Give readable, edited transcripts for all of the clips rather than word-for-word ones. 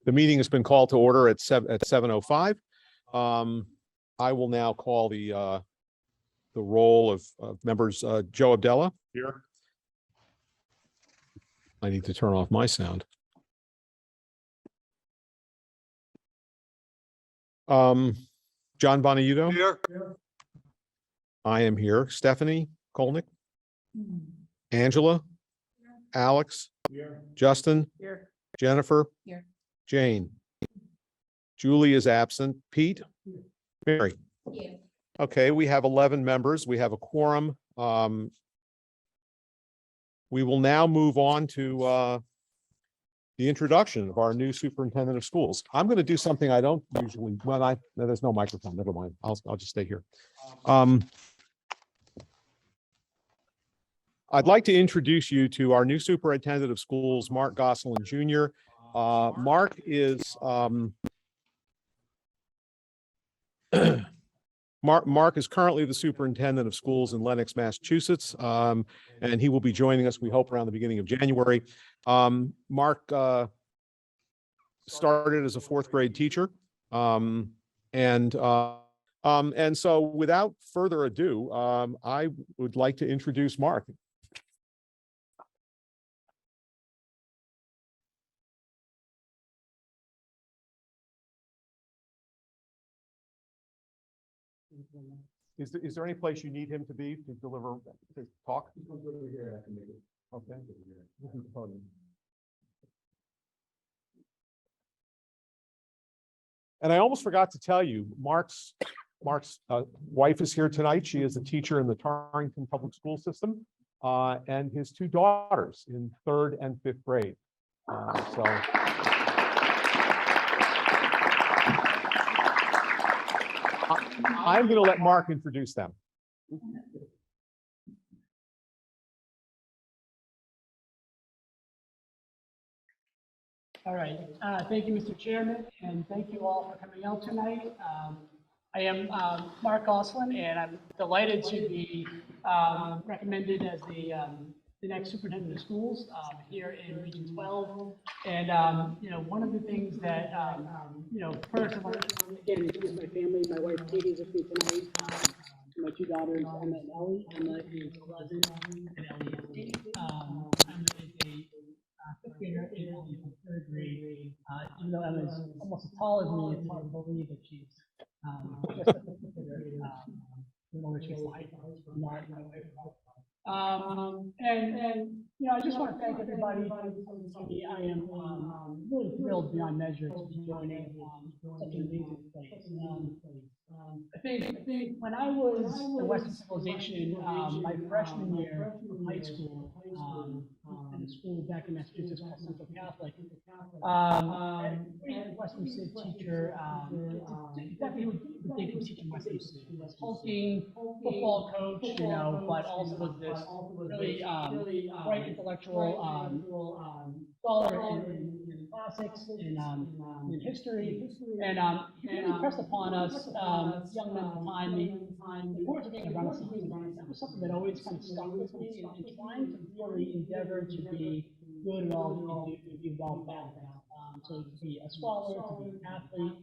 The meeting has been called to order at 7:05. I will now call the roll of members. Joe Abdella. Here. I need to turn off my sound. John Bonayugo. Here. I am here. Stephanie Kolnick. Angela. Alex. Here. Justin. Here. Jennifer. Here. Jane. Julie is absent. Pete. Mary. Yeah. Okay, we have 11 members. We have a quorum. We will now move on to the introduction of our new superintendent of schools. I'm going to do something I don't usually, no, there's no microphone. Never mind. I'll just stay here. I'd like to introduce you to our new superintendent of schools, Mark Gosselin Jr. Mark is Mark is currently the superintendent of schools in Lenox, Massachusetts, and he will be joining us, we hope, around the beginning of January. Mark started as a fourth grade teacher, and so without further ado, I would like to introduce Mark. Is there any place you need him to be to deliver, to talk? Okay. And I almost forgot to tell you, Mark's wife is here tonight. She is a teacher in the Torrington Public School System, and his two daughters in 3rd and 5th grade. I'm going to let Mark introduce them. All right. Thank you, Mr. Chairman, and thank you all for coming out tonight. I am Mark Gosselin, and I'm delighted to be recommended as the next superintendent of schools here in Region 12. And one of the things that first I want to again introduce my family. My wife Katie is with me tonight. My two daughters, Emma and Ellie. Emma is 11, and Ellie is 8. Emma is a 5th grader, and Ellie is in 3rd grade. Even though Emma is almost as tall as me, it's hard to believe that she's just a 5th grader. Where she's like, not my wife. I just want to thank everybody for coming to me. I am really thrilled beyond measure to be joining such an amazing place. I think when I was in Western Civilization, my freshman year of high school, in a school back in Massachusetts called Central Catholic, a Western Civ teacher, definitely would think he was teaching Western Civ. He was hulking football coach, but also was this really bright intellectual scholar in classics, in history, and he really impressed upon us young men at the time the importance of being a Renaissance man. That was something that always kind of stuck with me, and trying to really endeavor to be good at all that you do, to be well balanced. To be a scholar, to be an athlete,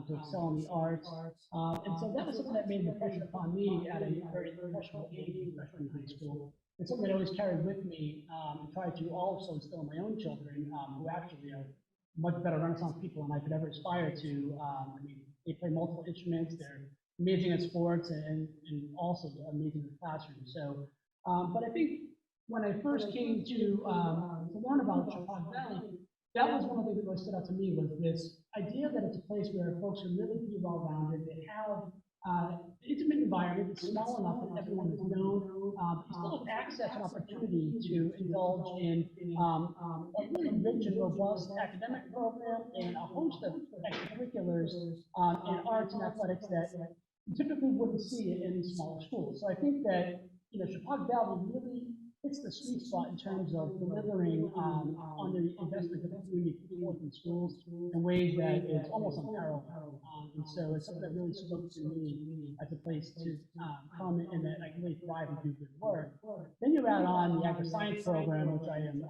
to excel in the arts. And so that was something that made an impression upon me at a very impressionable age, freshman in high school. It's something that I always carried with me, and tried to also instill in my own children, who actually are much better Renaissance people than I could ever aspire to. They play multiple instruments, they're amazing at sports, and also amazing in the classroom. So, but I think when I first came to learn about Chappaqua Valley, that was one of the things that really stood out to me, was this idea that it's a place where folks are really pretty well-rounded. They have an intimate environment. It's small enough that everyone is known. You still have access and opportunity to indulge in a really rich and robust academic program and a host of extracurriculars in arts and athletics that you typically wouldn't see in any smaller schools. So I think that Chappaqua Valley really hits the sweet spot in terms of delivering on the investment that the community puts forth in schools in ways that is almost unparalleled. And so it's something that really spoke to me as a place to come and that I can really thrive and do good work. Then you add on the agri-science program, which I am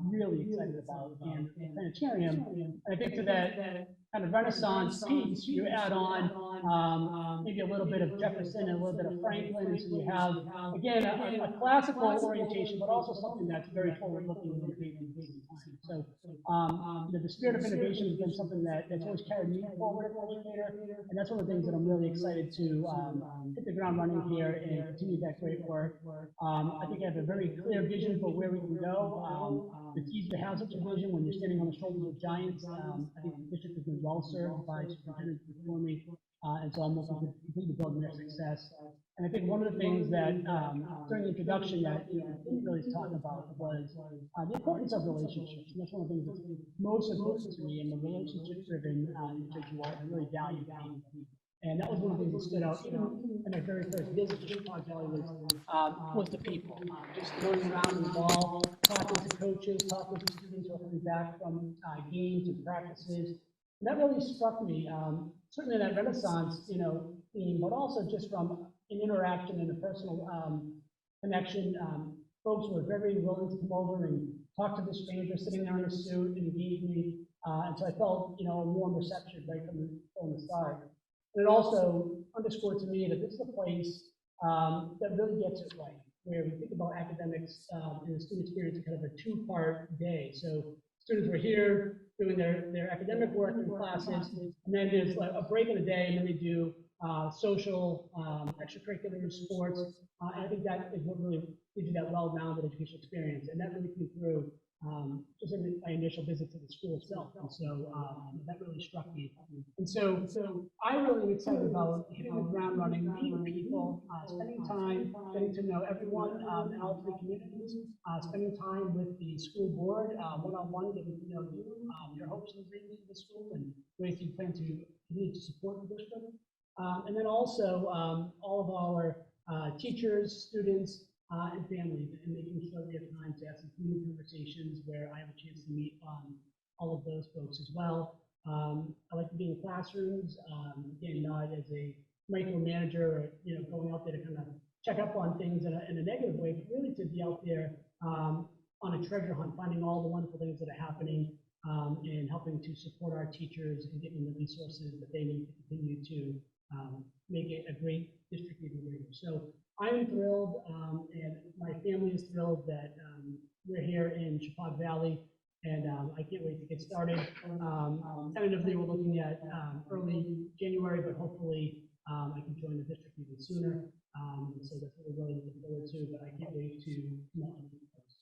really excited about, and the planetarium. And I think to that kind of Renaissance piece, you add on maybe a little bit of Jefferson and a little bit of Franklin, and so you have, again, a classical orientation, but also something that's very forward-looking and innovative at the same time. So, the spirit of innovation has been something that's always carried me forward as an educator, and that's one of the things that I'm really excited to hit the ground running here and continue that great work. I think I have a very clear vision for where we can go. It's easy to have such a vision when you're standing on the shoulders of giants. I think the district has been well served by superintendents before me, and so I'm looking to continue to build on their success. And I think one of the things that during the introduction that didn't really talk about was the importance of relationships. And that's one of the things that's most important to me in the relationship-driven individual. I really value that. And that was one of the things that stood out, even in my very first visit to Chicago Valley, was the people. Just going around in the ball, talking to coaches, talking to students who are coming back from games and practices. And that really struck me, certainly that Renaissance, theme, but also just from an interaction and a personal connection. Folks were very willing to come over and talk to the stranger sitting there in a suit and engage me. And so I felt, a warm reception right from the start. And it also underscored to me that this is a place that really gets it right, where we think about academics and the student experience in kind of a two-part day. So students were here doing their academic work in classes, and then there's a break in the day, and then they do social, extracurricular, sports. And I think that is what really gives you that well-rounded educational experience, and that really came through just in my initial visit to the school itself. And so that really struck me. And so I'm really excited about hitting the ground running, meeting people, spending time, getting to know everyone in all three communities, spending time with the school board, one-on-one, getting to know you, your hopes and dreams for the school, and ways you plan to continue to support the district. And then also all of our teachers, students, and families, and making sure we have time to have some community conversations where I have a chance to meet all of those folks as well. I like to be in classrooms, again, not as a micromanager or going out there to kind of check up on things in a negative way, but really to be out there on a treasure hunt, finding all the wonderful things that are happening, and helping to support our teachers and giving them the resources that they need to continue to make it a great district even greater. So I'm thrilled, and my family is thrilled that we're here in Chicago Valley, and I can't wait to get started. Tentatively, we're looking at early January, but hopefully I can join the district even sooner. So that's what we're really looking forward to, but I can't wait to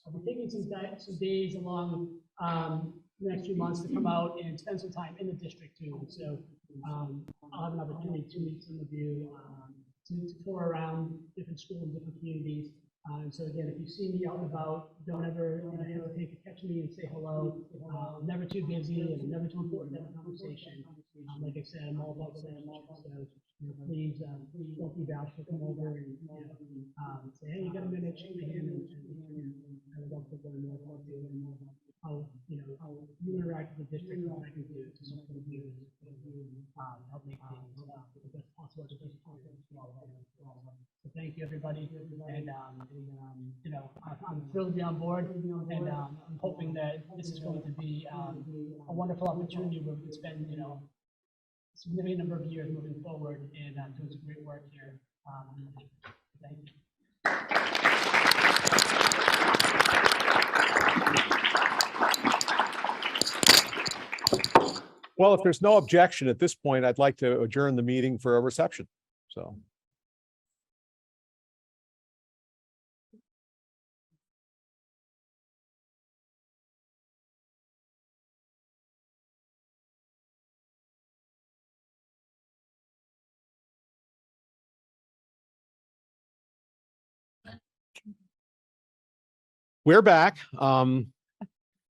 I'll be taking some days along the next few months to come out and spend some time in the district too. So I'll have an opportunity to meet some of you, to tour around different schools and different communities. And so again, if you see me out and about, don't ever hesitate to catch me and say hello. I'm never too busy and I'm never too important to have a conversation. Like I said, I'm all about relationships. So please don't be bashful. Come over and say, hey, you got a minute? Shake my hand, and I would love to learn more about you and how you interact with the district and what I can do to support you and help make things the best possible education for all of us. So thank you, everybody, and I'm thrilled to be on board, and I'm hoping that this is going to be a wonderful opportunity where we can spend a significant number of years moving forward and doing some great work here. Thank you. Well, if there's no objection at this point, I'd like to adjourn the meeting for a reception. So. We're back.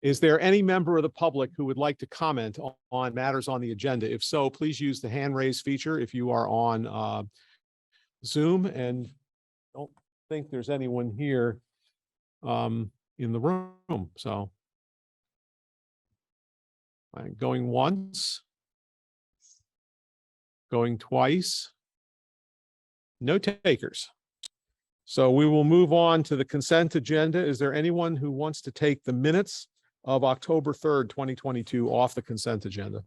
Is there any member of the public who would like to comment on matters on the agenda? If so, please use the hand raise feature if you are on Zoom, and I don't think there's anyone here in the room. So I'm going once, going twice. No takers. So we will move on to the consent agenda. Is there anyone who wants to take the minutes of October 3rd, 2022 off the consent agenda?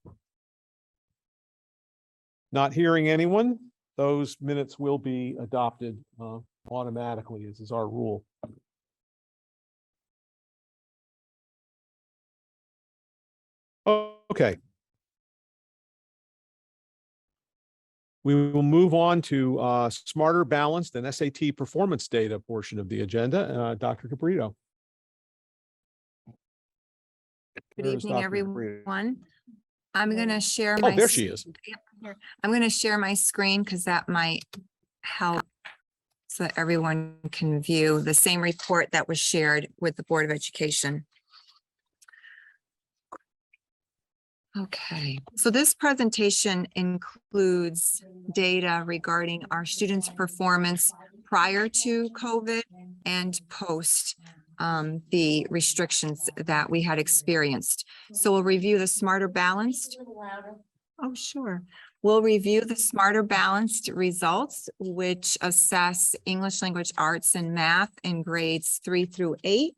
Not hearing anyone, those minutes will be adopted automatically, as is our rule. Okay. We will move on to smarter, balanced, and SAT performance data portion of the agenda. Dr. Cabrito. Good Where's evening, Dr. Cabrito? everyone. I'm going to share Oh, my. there she is. I'm going to share my screen because that might help so that everyone can view the same report that was shared with the Board of Education. Okay, so this presentation includes data regarding our students' performance prior to COVID and post the restrictions that we had experienced. So we'll review the Smarter Balanced. Oh, sure. We'll review the Smarter Balanced results, which assess English language arts and math in grades 3 through 8.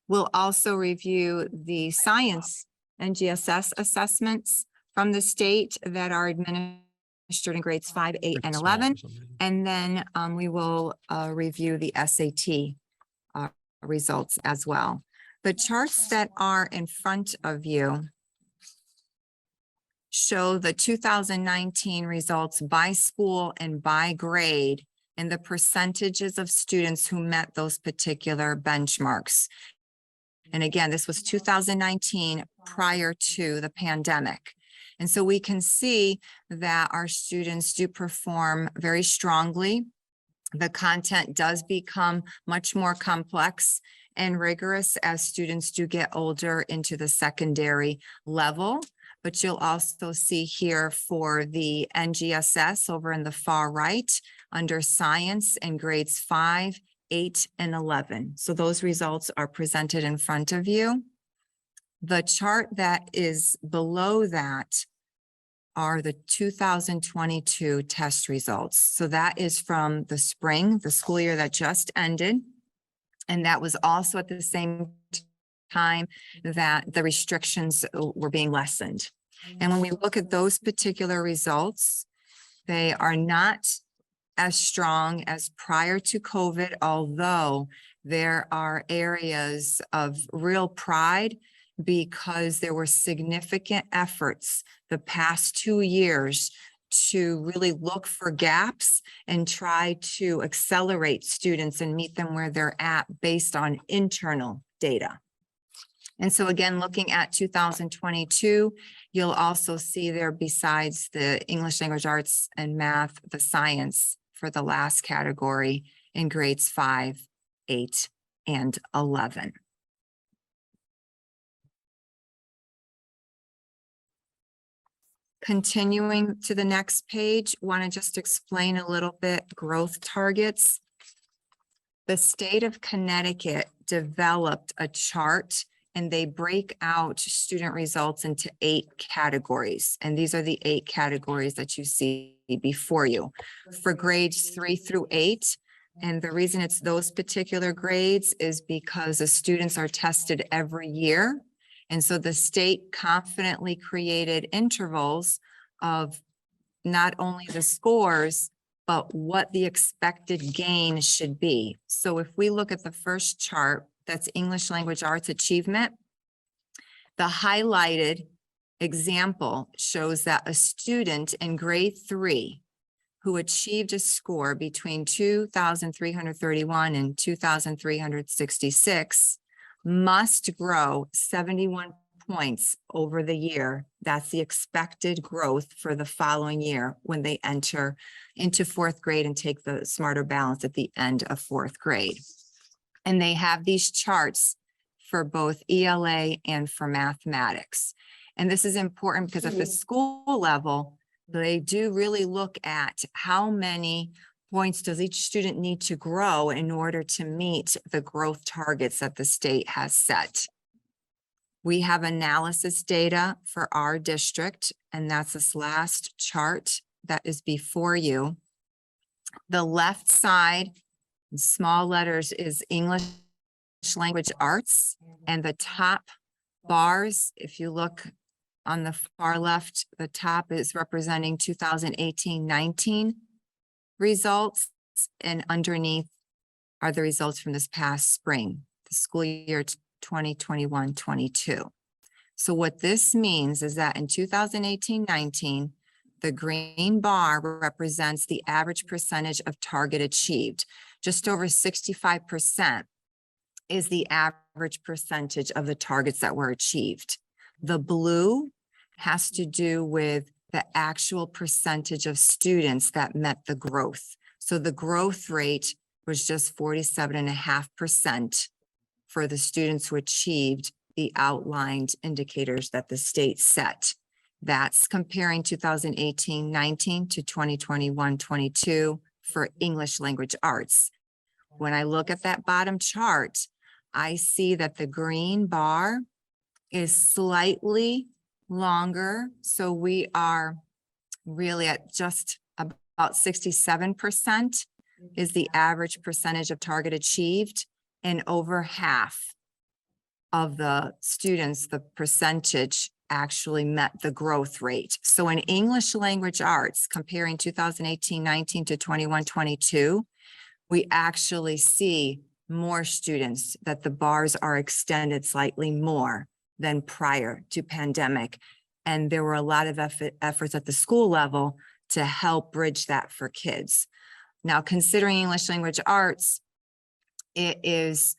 We'll also review the science NGSS assessments from the state that are administered in grades 5, 8, and 11. And then we will review the SAT results as well. The charts that are in front of you show the 2019 results by school and by grade and the percentages of students who met those particular benchmarks. And again, this was 2019 prior to the pandemic. And so we can see that our students do perform very strongly. The content does become much more complex and rigorous as students do get older into the secondary level. But you'll also see here for the NGSS over in the far right under science in grades 5, 8, and 11. So those results are presented in front of you. The chart that is below that are the 2022 test results. So that is from the spring, the school year that just ended. And that was also at the same time that the restrictions were being lessened. And when we look at those particular results, they are not as strong as prior to COVID, although there are areas of real pride because there were significant efforts the past 2 years to really look for gaps and try to accelerate students and meet them where they're at based on internal data. And so again, looking at 2022, you'll also see there, besides the English language arts and math, the science for the last category in grades 5, 8, and 11. Continuing to the next page, want to just explain a little bit growth targets. The state of Connecticut developed a chart and they break out student results into 8 categories. And these are the 8 categories that you see before you. For grades 3 through 8, and the reason it's those particular grades is because the students are tested every year. And so the state confidently created intervals of not only the scores, but what the expected gain should be. So if we look at the first chart, that's English language arts achievement. The highlighted example shows that a student in grade 3 who achieved a score between 2,331 and 2,366 must grow 71 points over the year. That's the expected growth for the following year when they enter into 4th grade and take the Smarter Balance at the end of 4th grade. And they have these charts for both ELA and for mathematics. And this is important because at the school level, they do really look at how many points does each student need to grow in order to meet the growth targets that the state has set? We have analysis data for our district, and that's this last chart that is before you. The left side, in small letters, is English language arts, and the top bars, if you look on the far left, the top is representing 2018-19 results, and underneath are the results from this past spring, the school year 2021-22. So what this means is that in 2018-19, the green bar represents the average percentage of target achieved. Just over 65% is the average percentage of the targets that were achieved. The blue has to do with the actual percentage of students that met the growth. So the growth rate was just 47.5% for the students who achieved the outlined indicators that the state set. That's comparing 2018-19 to 2021-22 for English language arts. When I look at that bottom chart, I see that the green bar is slightly longer. So we are really at just about 67% is the average percentage of target achieved, and over half of the students, the percentage actually met the growth rate. So in English language arts, comparing 2018-19 to 21-22, we actually see more students, that the bars are extended slightly more than prior to pandemic. And there were a lot of efforts at the school level to help bridge that for kids. Now, considering English language arts, it is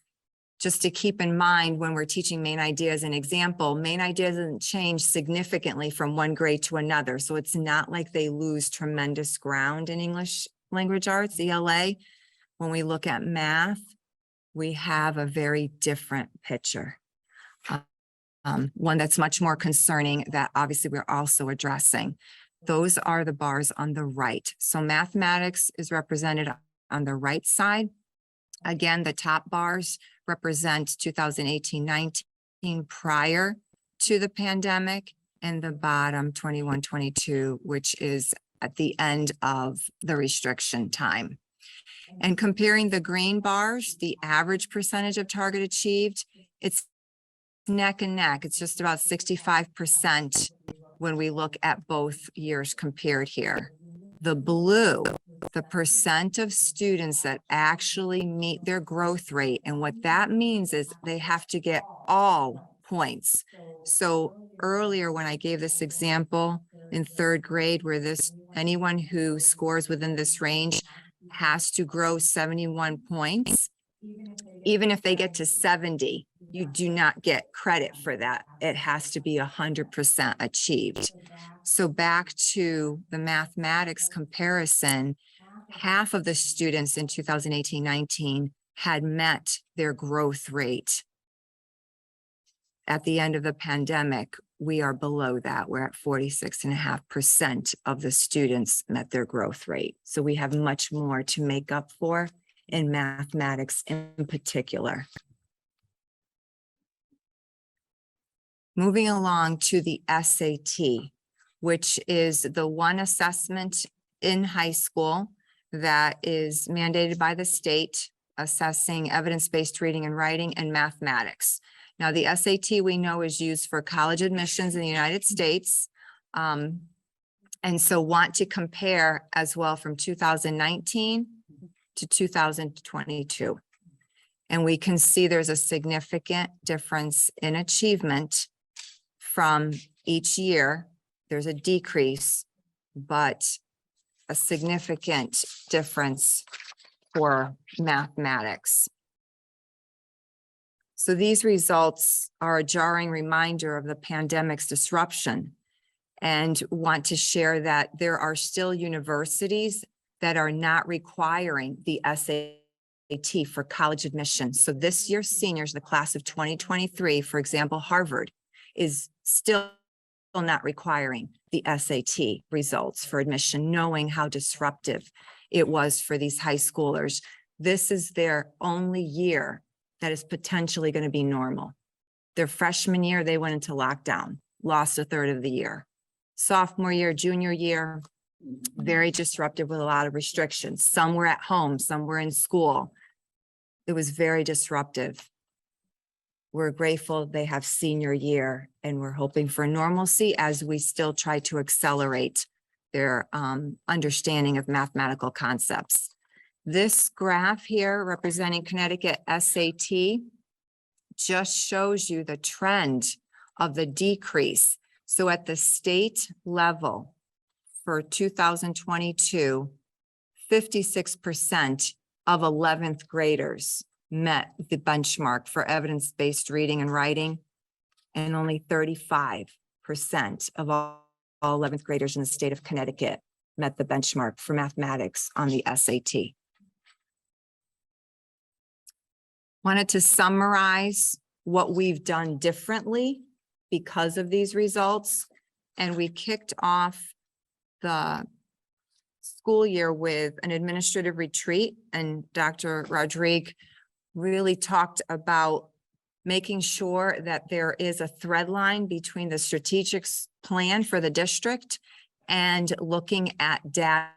just to keep in mind when we're teaching main ideas an example, main ideas doesn't change significantly from one grade to another. So it's not like they lose tremendous ground in English language arts, ELA. When we look at math, we have a very different picture. One that's much more concerning that obviously we're also addressing. Those are the bars on the right. So mathematics is represented on the right side. Again, the top bars represent 2018-19 prior to the pandemic, and the bottom 21-22, which is at the end of the restriction time. And comparing the green bars, the average percentage of target achieved, it's neck and neck. It's just about 65% when we look at both years compared here. The blue, the percent of students that actually meet their growth rate. And what that means is they have to get all points. So earlier when I gave this example in third grade where anyone who scores within this range has to grow 71 points, even if they get to 70, you do not get credit for that. It has to be 100% achieved. So back to the mathematics comparison, half of the students in 2018-19 had met their growth rate. At the end of the pandemic, we are below that. We're at 46.5% of the students met their growth rate. So we have much more to make up for in mathematics in particular. Moving along to the SAT, which is the one assessment in high school that is mandated by the state, assessing evidence-based reading and writing and mathematics. Now, the SAT we know is used for college admissions in the United States. And so want to compare as well from 2019 to 2022. And we can see there's a significant difference in achievement from each year. There's a decrease, but a significant difference for mathematics. So these results are a jarring reminder of the pandemic's disruption, and want to share that there are still universities that are not requiring the SAT for college admission. So this year's seniors, the class of 2023, for example, Harvard, is still not requiring the SAT results for admission, knowing how disruptive it was for these high schoolers. This is their only year that is potentially going to be normal. Their freshman year, they went into lockdown, lost a third of the year. Sophomore year, junior year, very disruptive with a lot of restrictions. Some were at home, some were in school. It was very disruptive. We're grateful they have senior year, and we're hoping for normalcy as we still try to accelerate their understanding of mathematical concepts. This graph here representing Connecticut SAT just shows you the trend of the decrease. So at the state level for 2022, 56% of 11th graders met the benchmark for evidence-based reading and writing, and only 35% of all 11th graders in the state of Connecticut met the benchmark for mathematics on the SAT. Wanted to summarize what we've done differently because of these results. And we kicked off the school year with an administrative retreat, and Dr. Rodrigue really talked about making sure that there is a thread line between the strategic plan for the district and looking at data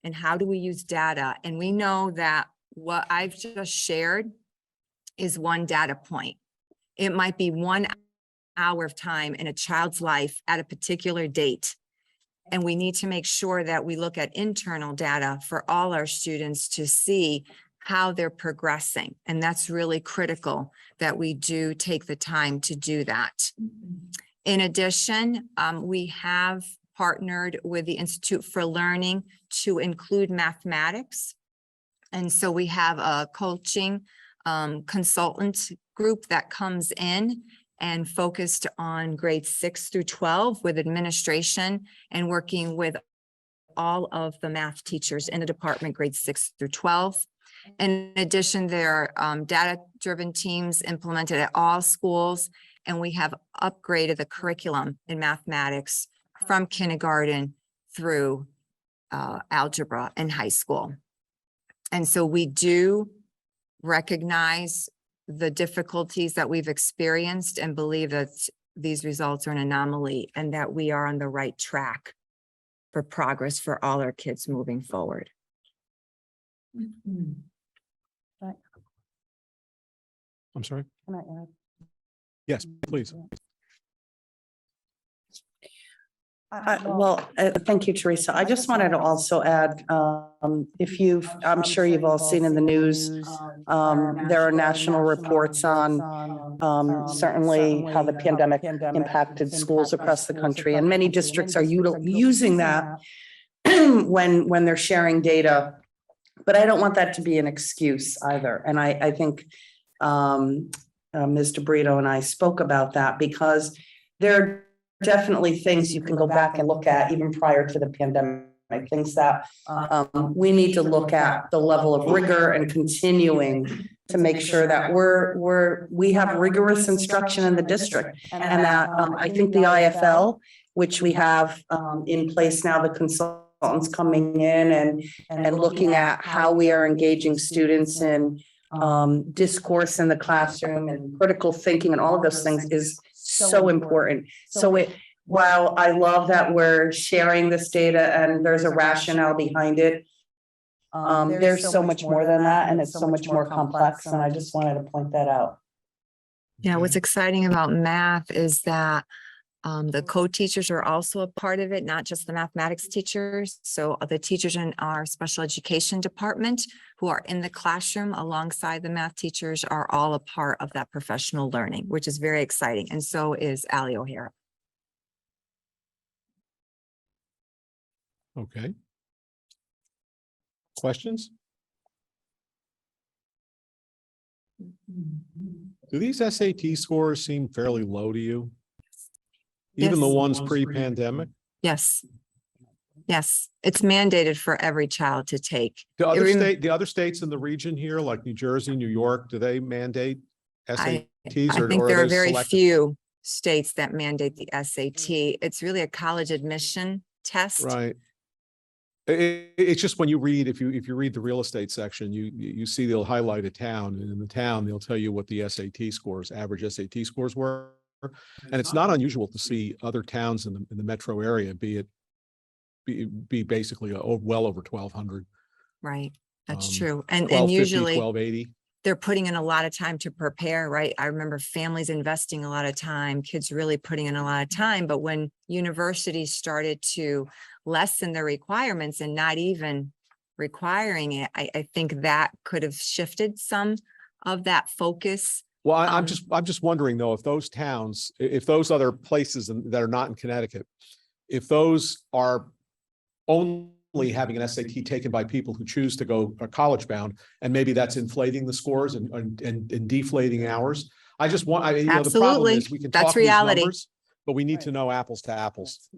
and how do we use data. And we know that what I've just shared is one data point. It might be 1 hour of time in a child's life at a particular date. And we need to make sure that we look at internal data for all our students to see how they're progressing. And that's really critical that we do take the time to do that. In addition, we have partnered with the Institute for Learning to include mathematics. And so we have a coaching consultant group that comes in and focused on grades 6 through 12 with administration and working with all of the math teachers in the department, grades 6 through 12. In addition, there are data-driven teams implemented at all schools, and we have upgraded the curriculum in mathematics from kindergarten through algebra in high school. And so we do recognize the difficulties that we've experienced and believe that these results are an anomaly and that we are on the right track for progress for all our kids moving forward. I'm sorry. Can I add? Yes, please. Thank you, Teresa. I just wanted to also add, I'm sure you've all seen in the news, there are national reports on certainly how the pandemic impacted schools across the country, and many districts are using that when they're sharing data. But I don't want that to be an excuse either. And I think Ms. DeBrito and I spoke about that, because there are definitely things you can go back and look at even prior to the pandemic, things that we need to look at the level of rigor and continuing to make sure that we have rigorous instruction in the district, and that I think the IFL, which we have in place now, the consultants coming in and looking at how we are engaging students in discourse in the classroom and critical thinking and all of those things is so important. So while I love that we're sharing this data and there's a rationale behind it, there's so much more than that, and it's so much more complex. And I just wanted to point that out. Yeah, what's exciting about math is that the co-teachers are also a part of it, not just the mathematics teachers. So the teachers in our special education department who are in the classroom alongside the math teachers are all a part of that professional learning, which is very exciting. And so is Ali O'Hara. Okay. Questions? Do these SAT scores seem fairly low to you? Even the Yes. ones pre-pandemic? Yes. Yes, it's mandated for every child to take. The other states in the region here, like New Jersey, New York, do they mandate SATs? I think there are very few states that mandate the SAT. It's really a college admission test. Right. It's just when you read, if you read the real estate section, you see they'll highlight a town, and in the town, they'll tell you what the SAT scores, average SAT scores were. And it's not unusual to see other towns in the metro area, be basically well over 1,200. Right, that's Um, true. And 1,250, usually 1,280. they're putting in a lot of time to prepare, right? I remember families investing a lot of time, kids really putting in a lot of time, but when universities started to lessen their requirements and not even requiring it, I think that could have shifted some of that focus. Well, I'm Um, just wondering though, if those towns, if those other places that are not in Connecticut, if those are only having an SAT taken by people who choose to go college bound, and maybe that's inflating the scores and deflating ours. I just want, the problem Absolutely. is we can That's talk these reality. numbers, but we need to know apples to apples.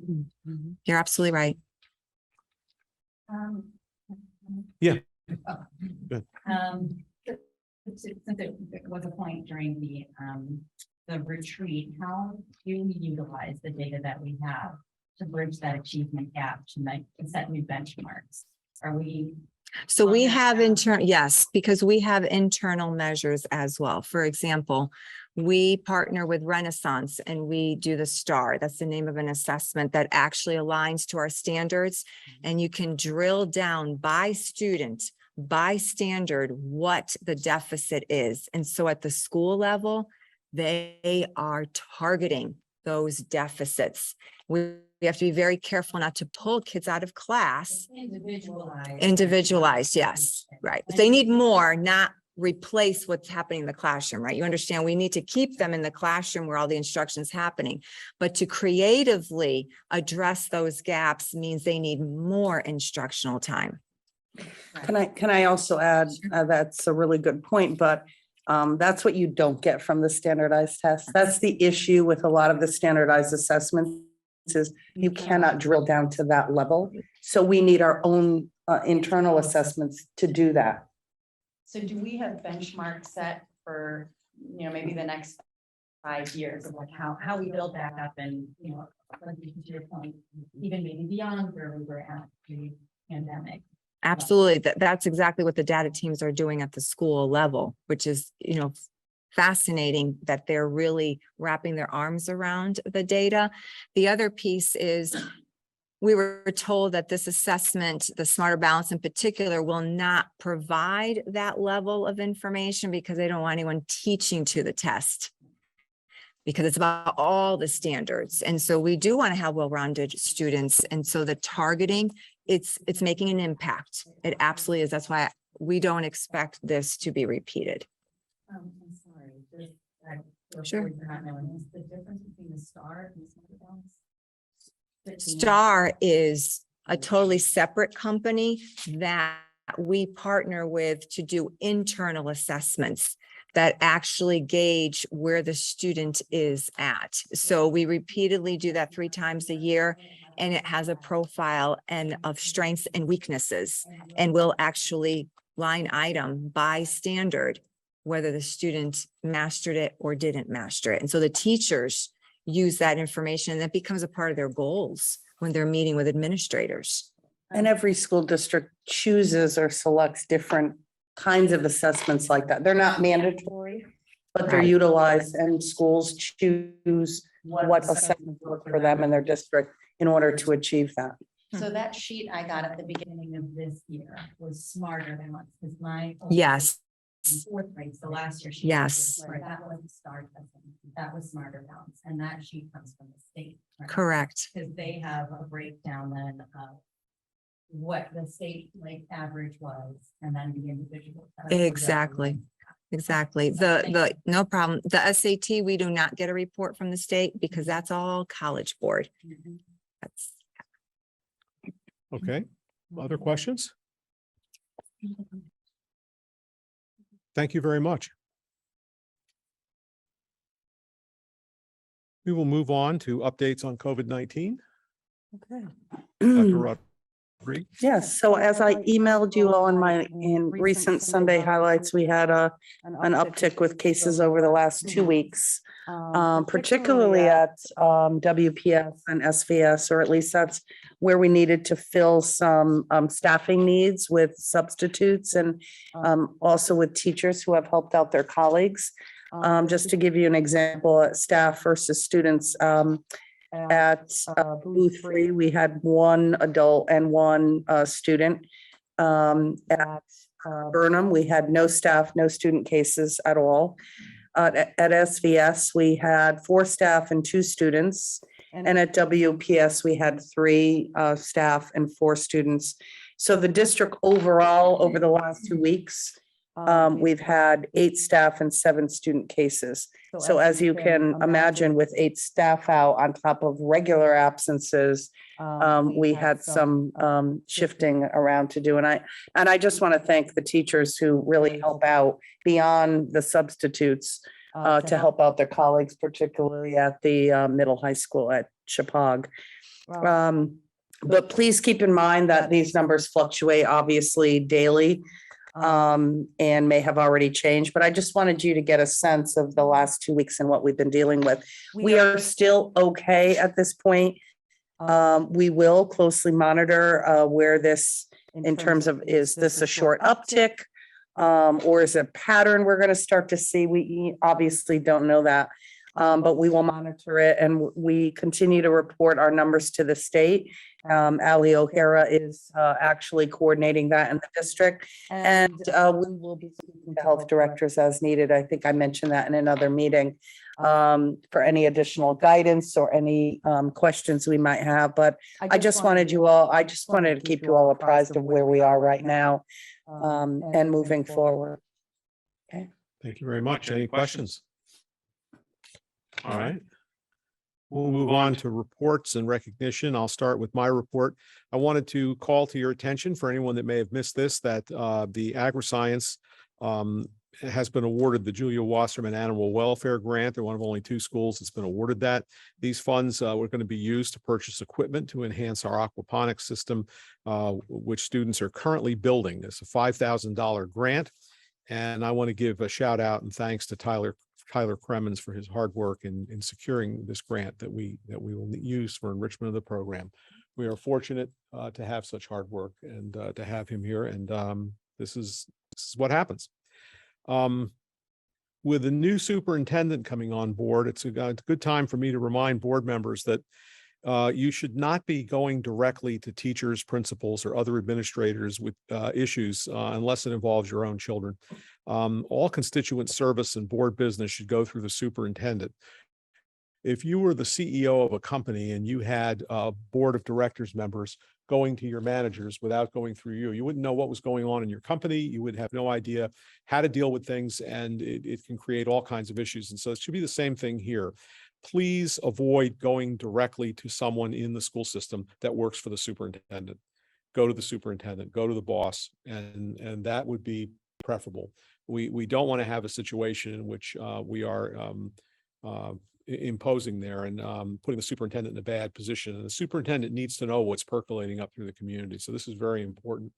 You're absolutely right. Yeah. Oh. Good. Since it was a point during the retreat, how do we utilize the data that we have to bridge that achievement gap to set new benchmarks? Are we? So we on that have path? yes, because we have internal measures as well. For example, we partner with Renaissance and we do the STAR. That's the name of an assessment that actually aligns to our standards. And you can drill down by student, by standard, what the deficit is. And so at the school level, they are targeting those deficits. We have to be very careful not to pull kids out of class. Individualized, yes, right. They need more, not replace what's happening in the classroom, right? You understand, we need to keep them in the classroom where all the instruction is happening. But to creatively address those gaps means they need more instructional time. Can I also add, that's a really good point, but that's what you don't get from the standardized test. That's the issue with a lot of the standardized assessments is you cannot drill down to that level. So we need our own internal assessments to do that. So do we have benchmarks set for, maybe the next 5 years of like how we build back up and, like to your point, even maybe beyond where we were at pre-pandemic? Absolutely. That's exactly what the data teams are doing at the school level, which is, fascinating that they're really wrapping their arms around the data. The other piece is we were told that this assessment, the Smarter Balance in particular, will not provide that level of information because they don't want anyone teaching to the test, because it's about all the standards. And so we do want to have well-rounded students. And so the targeting, it's making an impact. It absolutely is. That's why we don't expect this to be repeated. I'm sorry, Sure. you're not knowing, is the difference between the STAR and the Smarter Balance? STAR is a totally separate company that we partner with to do internal assessments that actually gauge where the student is at. So we repeatedly do that 3 times a year, and it has a profile and of strengths and weaknesses. And we'll actually line item by standard, whether the student mastered it or didn't master it. And so the teachers use that information, and that becomes a part of their goals when they're meeting with administrators. And every school district chooses or selects different kinds of assessments like that. They're not mandatory, but they're Right. utilized, and schools choose what assessments work for them in their district in order to achieve that. So that sheet I got at the beginning of this year was Smarter Balance, because my. Yes. 4th grade, so last year. Yes. That was STAR testing, that was Smarter Balance, and that sheet comes from the state. right? Correct. Because they have a breakdown then of what the state like average was, and then the individual. Exactly. Exactly. No problem. The SAT, we do not get a report from the state because that's all College Board. That's Okay. Other questions? Thank you very much. We will move on to updates on COVID-19. Dr. Rodriguez. Yes, so as I emailed you all in recent Sunday highlights, we had an uptick with cases over the last 2 weeks. particularly at WPS and SVS, or at least that's where we needed to fill some staffing needs with substitutes and also with teachers who have helped out their colleagues. Just to give you an example, staff versus students, at booth 3, we had 1 adult and 1 student. At Burnham, we had no staff, no student cases at all. At SVS, we had 4 staff and 2 students. And at WPS, we had 3 staff and 4 students. So the district overall, over the last 2 weeks, we've had 8 staff and 7 student cases. So as you can imagine, with 8 staff out on top of regular absences, we had some shifting around to do. And I just want to thank the teachers who really help out beyond the substitutes to help out their colleagues, particularly at the middle high school at Chippewa. But please keep in mind that these numbers fluctuate obviously daily and may have already changed, but I just wanted you to get a sense of the last 2 weeks and what we've been dealing with. We are still okay at this point. We will closely monitor where this, in terms of, is this a short uptick? Or is it a pattern we're going to start to see? We obviously don't know that. But we will monitor it, and we continue to report our numbers to the state. Ali O'Hara is actually coordinating that in the district, and we will be speaking to health directors as needed. I think I mentioned that in another meeting for any additional guidance or any questions we might have. But I just wanted to keep you all apprised of where we are right now and moving forward. Thank you very much. Any questions? All right. We'll move on to reports and recognition. I'll start with my report. I wanted to call to your attention, for anyone that may have missed this, that the AgriScience has been awarded the Julia Wasserman Animal Welfare Grant. They're one of only 2 schools that's been awarded that. These funds were going to be used to purchase equipment to enhance our aquaponics system, which students are currently building. It's a $5,000 grant. And I want to give a shout out and thanks to Tyler Kremens for his hard work in securing this grant that we will use for enrichment of the program. We are fortunate to have such hard work and to have him here. And this is what happens. With the new superintendent coming on board, it's a good time for me to remind board members that you should not be going directly to teachers, principals, or other administrators with issues unless it involves your own children. All constituent service and board business should go through the superintendent. If you were the CEO of a company and you had a board of directors members going to your managers without going through you, you wouldn't know what was going on in your company. You would have no idea how to deal with things, and it can create all kinds of issues. And so it should be the same thing here. Please avoid going directly to someone in the school system that works for the superintendent. Go to the superintendent, go to the boss, and that would be preferable. We don't want to have a situation in which we are imposing there and putting the superintendent in a bad position. And the superintendent needs to know what's percolating up through the community. So this is very important.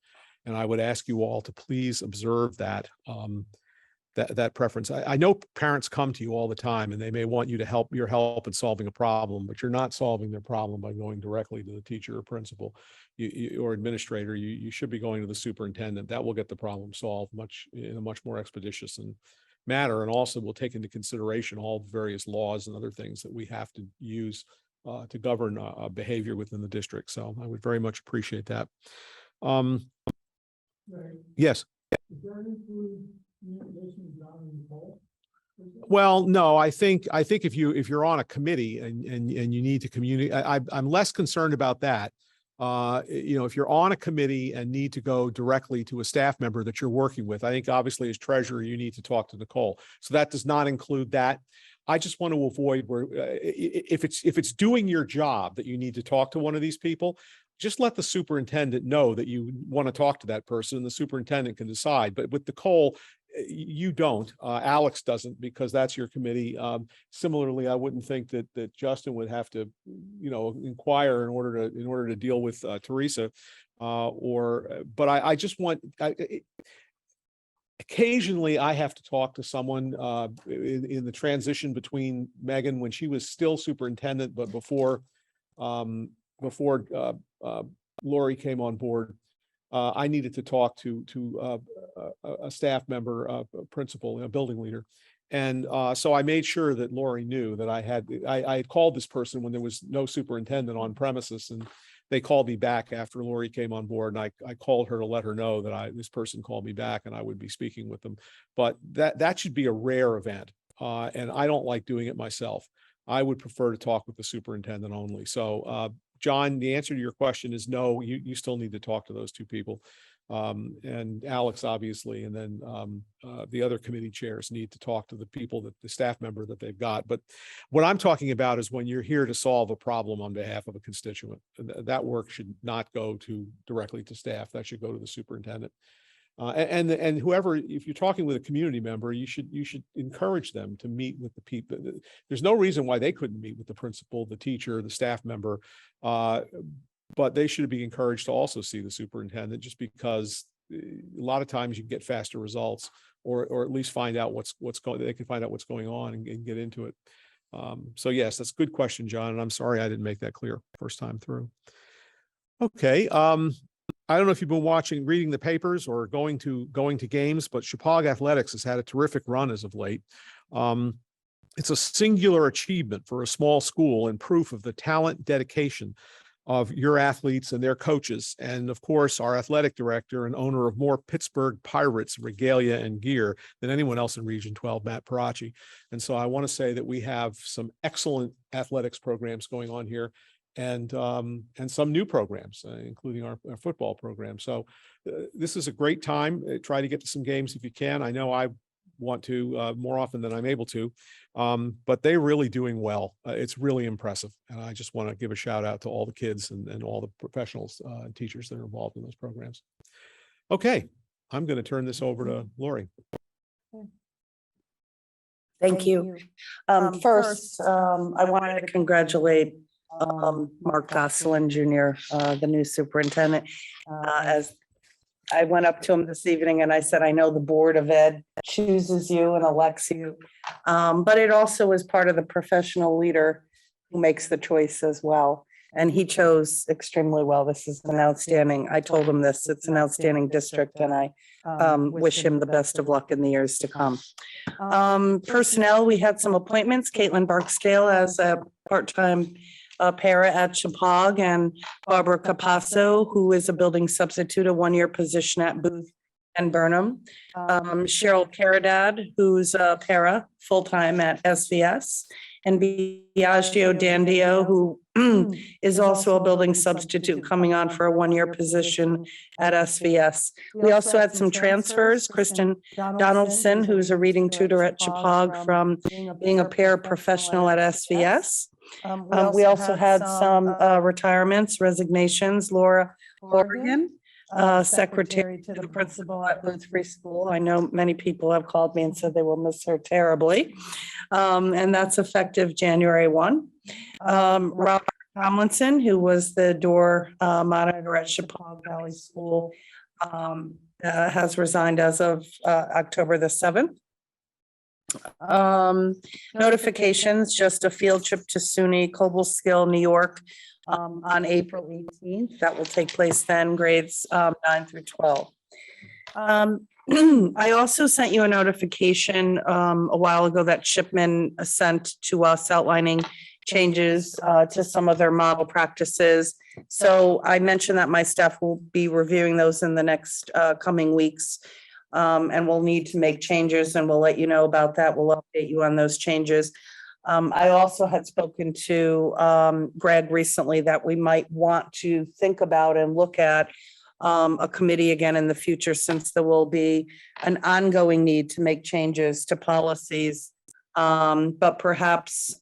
And I would ask you all to please observe that that preference. I know parents come to you all the time and they may want you to your help in solving a problem, but you're not solving their problem by going directly to the teacher or principal or administrator. You should be going to the superintendent. That will get the problem solved in a much more expeditious manner, and also will take into consideration all the various laws and other things that we have to use to govern behavior within the district. So I would very much appreciate that. Yes. Well, no, I think if you're on a committee and you need to communicate, I'm less concerned about that. If you're on a committee and need to go directly to a staff member that you're working with, I think obviously as treasurer, you need to talk to Nicole. So that does not include that. I just want to avoid where if it's doing your job that you need to talk to one of these people, just let the superintendent know that you want to talk to that person, and the superintendent can decide. But with Nicole, you don't. Alex doesn't, because that's your committee. Similarly, I wouldn't think that Justin would have to, inquire in order to deal with Teresa. But I just want. occasionally I have to talk to someone in the transition between Megan when she was still superintendent, but before Lori came on board. I needed to talk to a staff member, a principal, a building leader. And so I made sure that Lori knew that I had called this person when there was no superintendent on premises, and they called me back after Lori came on board, and I called her to let her know that this person called me back and I would be speaking with them. But that should be a rare event. And I don't like doing it myself. I would prefer to talk with the superintendent only. So John, the answer to your question is no, you still need to talk to those two people. And Alex, obviously, and then the other committee chairs need to talk to the people, the staff member that they've got. But what I'm talking about is when you're here to solve a problem on behalf of a constituent, that work should not go directly to staff. That should go to the superintendent. And whoever, if you're talking with a community member, you should encourage them to meet with the people. There's no reason why they couldn't meet with the principal, the teacher, the staff member. But they should be encouraged to also see the superintendent, just because a lot of times you get faster results, or at least find out they can find out what's going on and get into it. So yes, that's a good question, John. And I'm sorry I didn't make that clear first time through. Okay. I don't know if you've been reading the papers or going to games, but Chippewa Athletics has had a terrific run as of late. It's a singular achievement for a small school and proof of the talent, dedication of your athletes and their coaches. And of course, our athletic director and owner of more Pittsburgh Pirates regalia and gear than anyone else in Region 12, Matt Parachi. And so I want to say that we have some excellent athletics programs going on here, and some new programs, including our football program. So this is a great time. Try to get to some games if you can. I know I want to more often than I'm able to, but they're really doing well. It's really impressive. And I just want to give a shout out to all the kids and all the professionals and teachers that are involved in those programs. Okay, I'm going to turn this over to Lori. Thank you. First, I wanted to congratulate Mark Gosselin Jr., the new superintendent. As I went up to him this evening and I said, I know the Board of Ed chooses you and elects you, but it also is part of the professional leader who makes the choice as well. And he chose extremely well. This is an outstanding, I told him this, it's an outstanding district, and I wish him the best of luck in the years to come. Personnel, we had some appointments. Caitlin Barksdale as a part-time para at Chippewa, and Barbara Capasso, who is a building substitute, a one-year position at Booth and Burnham. Cheryl Caradad, who's a para full-time at SVS, and Biagio Dandio, who is also a building substitute coming on for a one-year position at SVS. We also had some transfers. Kristen Donaldson, who's a reading tutor at Chippewa from being a paraprofessional at SVS. We also had some retirements, resignations. Laura Horgan, secretary to the principal at Booth Free School. I know many people have called me and said they will miss her terribly. And that's effective January 1. Robert Tomlinson, who was the door monitor at Chippewa Valley School, has resigned as of October the 7th. Notifications, just a field trip to SUNY Cobleskill, New York, on April 18th. That will take place then, grades 9 through 12. I also sent you a notification a while ago that Shipman sent to us outlining changes to some of their model practices. So I mentioned that my staff will be reviewing those in the next coming weeks. And we'll need to make changes, and we'll let you know about that. We'll update you on those changes. I also had spoken to Greg recently that we might want to think about and look at a committee again in the future, since there will be an ongoing need to make changes to policies. But perhaps,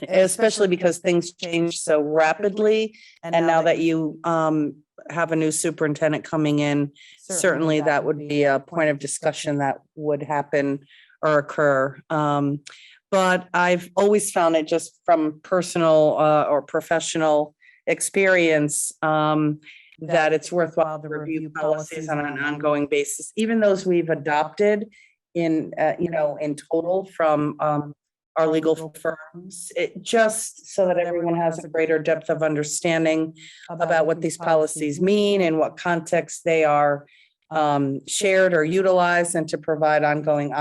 especially because things change so rapidly, and now that you have a new superintendent coming in, certainly that would be a point of discussion that would happen or occur. But I've always found it, just from personal or professional experience, that it's worthwhile to review policies on an ongoing basis, even those we've adopted in, in total from, our legal firms. It just so that everyone has a greater depth of understanding about what these policies mean and what context they are shared or utilized, and to provide ongoing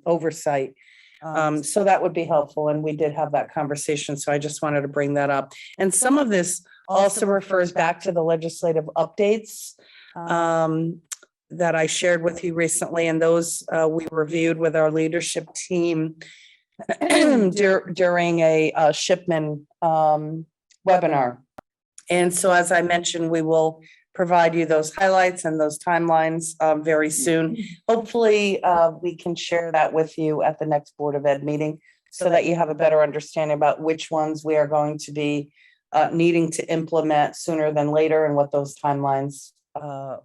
oversight. So that would be helpful. And we did have that conversation. So I just wanted to bring that up. And some of this also refers back to the legislative updates that I shared with you recently. And those we reviewed with our leadership team during a Shipman webinar. And so, as I mentioned, we will provide you those highlights and those timelines very soon. Hopefully, we can share that with you at the next Board of Ed meeting so that you have a better understanding about which ones we are going to be needing to implement sooner than later, and what those timelines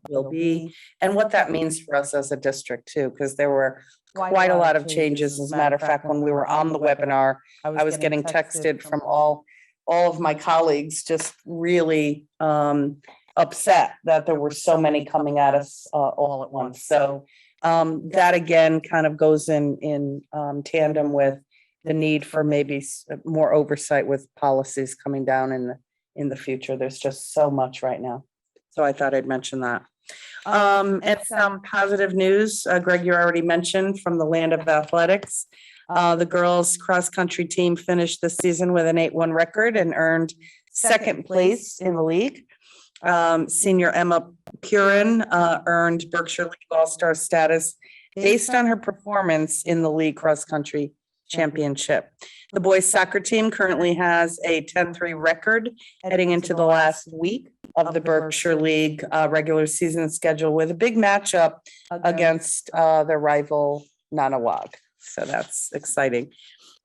will be, and what that means for us as a district too, because there were quite a lot of changes. As a matter of fact, when we were on the webinar, I was getting texted from all of my colleagues, just really upset that there were so many coming at us all at once. So that again kind of goes in tandem with the need for maybe more oversight with policies coming down in the future. There's just so much right now. So I thought I'd mention that. And some positive news, Greg, you already mentioned, from the land of athletics. The girls cross-country team finished the season with an 8-1 record and earned second place in the league. Senior Emma Purin earned Berkshire League All-Star status based on her performance in the league cross-country championship. The boys soccer team currently has a 10-3 record heading into the last week of the Berkshire League regular season schedule, with a big matchup against their rival Nanawag. So that's exciting.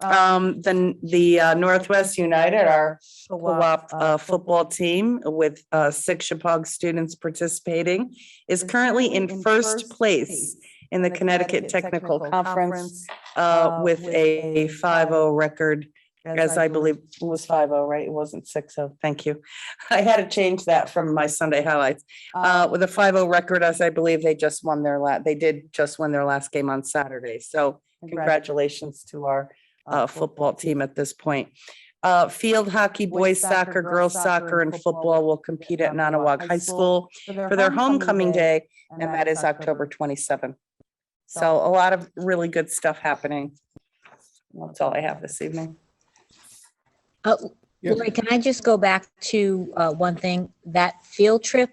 Then the Northwest United, our co-op football team with 6 Chippewa students participating, is currently in first place in the Connecticut Technical Conference with a 5-0 record, as I believe it was 5-0, right? It wasn't 6-0. Thank you. I had to change that from my Sunday highlights. With a 5-0 record, as I believe they just won they did just win their last game on Saturday. So congratulations to our football team at this point. Field hockey, boys soccer, girls soccer, and football will compete at Nanawag High School for their homecoming day, and that is October 27th. So a lot of really good stuff happening. That's all I have this evening. Yes. Lori, can I just go back to one thing? That field trip,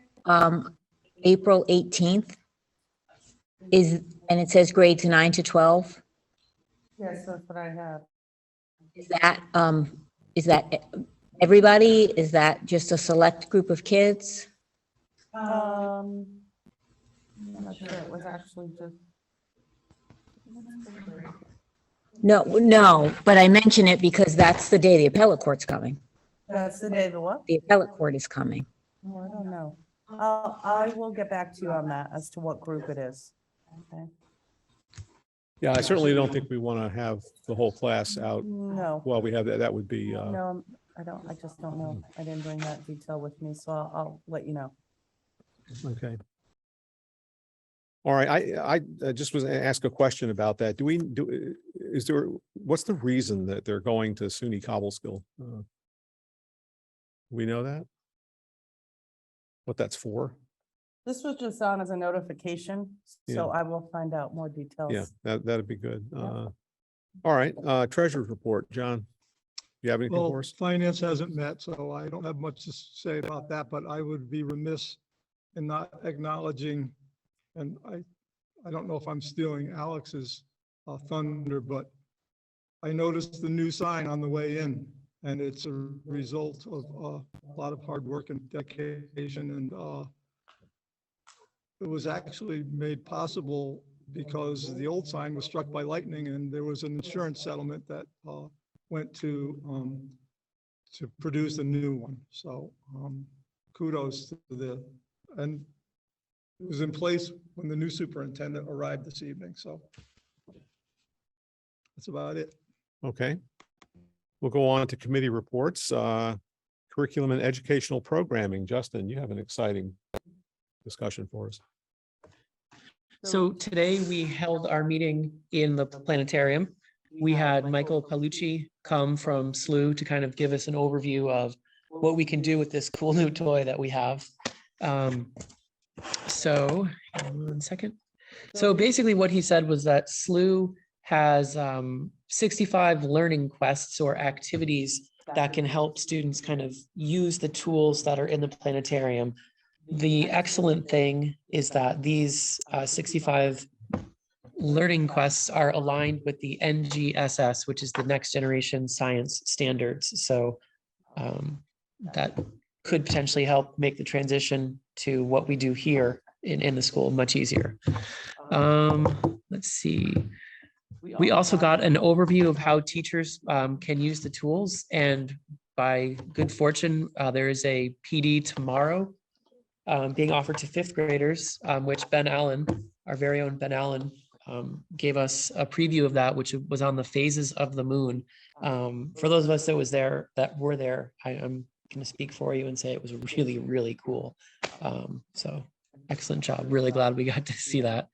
April 18th and it says grades 9 to 12. Yes, that's what I have. Is that everybody? Is that just a select group of kids? I'm not sure. It was actually just. No, but I mention it because that's the day the appellate court's coming. That's the day the what? The appellate court is coming. Oh, I don't know. I will get back to you on that as to what group it is. Okay. Yeah, I certainly don't think we want to have the whole class out No, while we have that. That would be, no, I just don't know. I didn't bring that detail with me, so I'll let you know. okay. All right, I just was gonna ask a question about that. What's the reason that they're going to SUNY Cobleskill? We know that? What that's for? This was just on as a notification, so I will find out more details. Yeah, that'd be good. Yeah. All right, treasurer's report, John. You have anything Well, for us? finance hasn't met, so I don't have much to say about that, but I would be remiss in not acknowledging, and I don't know if I'm stealing Alex's thunder, but I noticed the new sign on the way in, and it's a result of a lot of hard work and dedication, and it was actually made possible because the old sign was struck by lightning, and there was an insurance settlement that went to produce a new one. So kudos to and it was in place when the new superintendent arrived this evening. So that's about it. Okay. We'll go on to committee reports. curriculum and educational programming. Justin, you have an exciting discussion for us. So today we held our meeting in the planetarium. We had Michael Palucci come from SLU to kind of give us an overview of what we can do with this cool new toy that we have. So, hang on 1 second. So basically what he said was that SLU has 65 learning quests or activities that can help students kind of use the tools that are in the planetarium. The excellent thing is that these 65 learning quests are aligned with the NGSS, which is the Next Generation Science Standards. So that could potentially help make the transition to what we do here in the school much easier. Let's see. We also got an overview of how teachers can use the tools, and by good fortune, there is a PD tomorrow being offered to fifth graders, which Ben Allen, our very own Ben Allen, gave us a preview of that, which was on the phases of the moon. For those of us that were there, I'm going to speak for you and say it was really, really cool. So excellent job. Really glad we got to see that.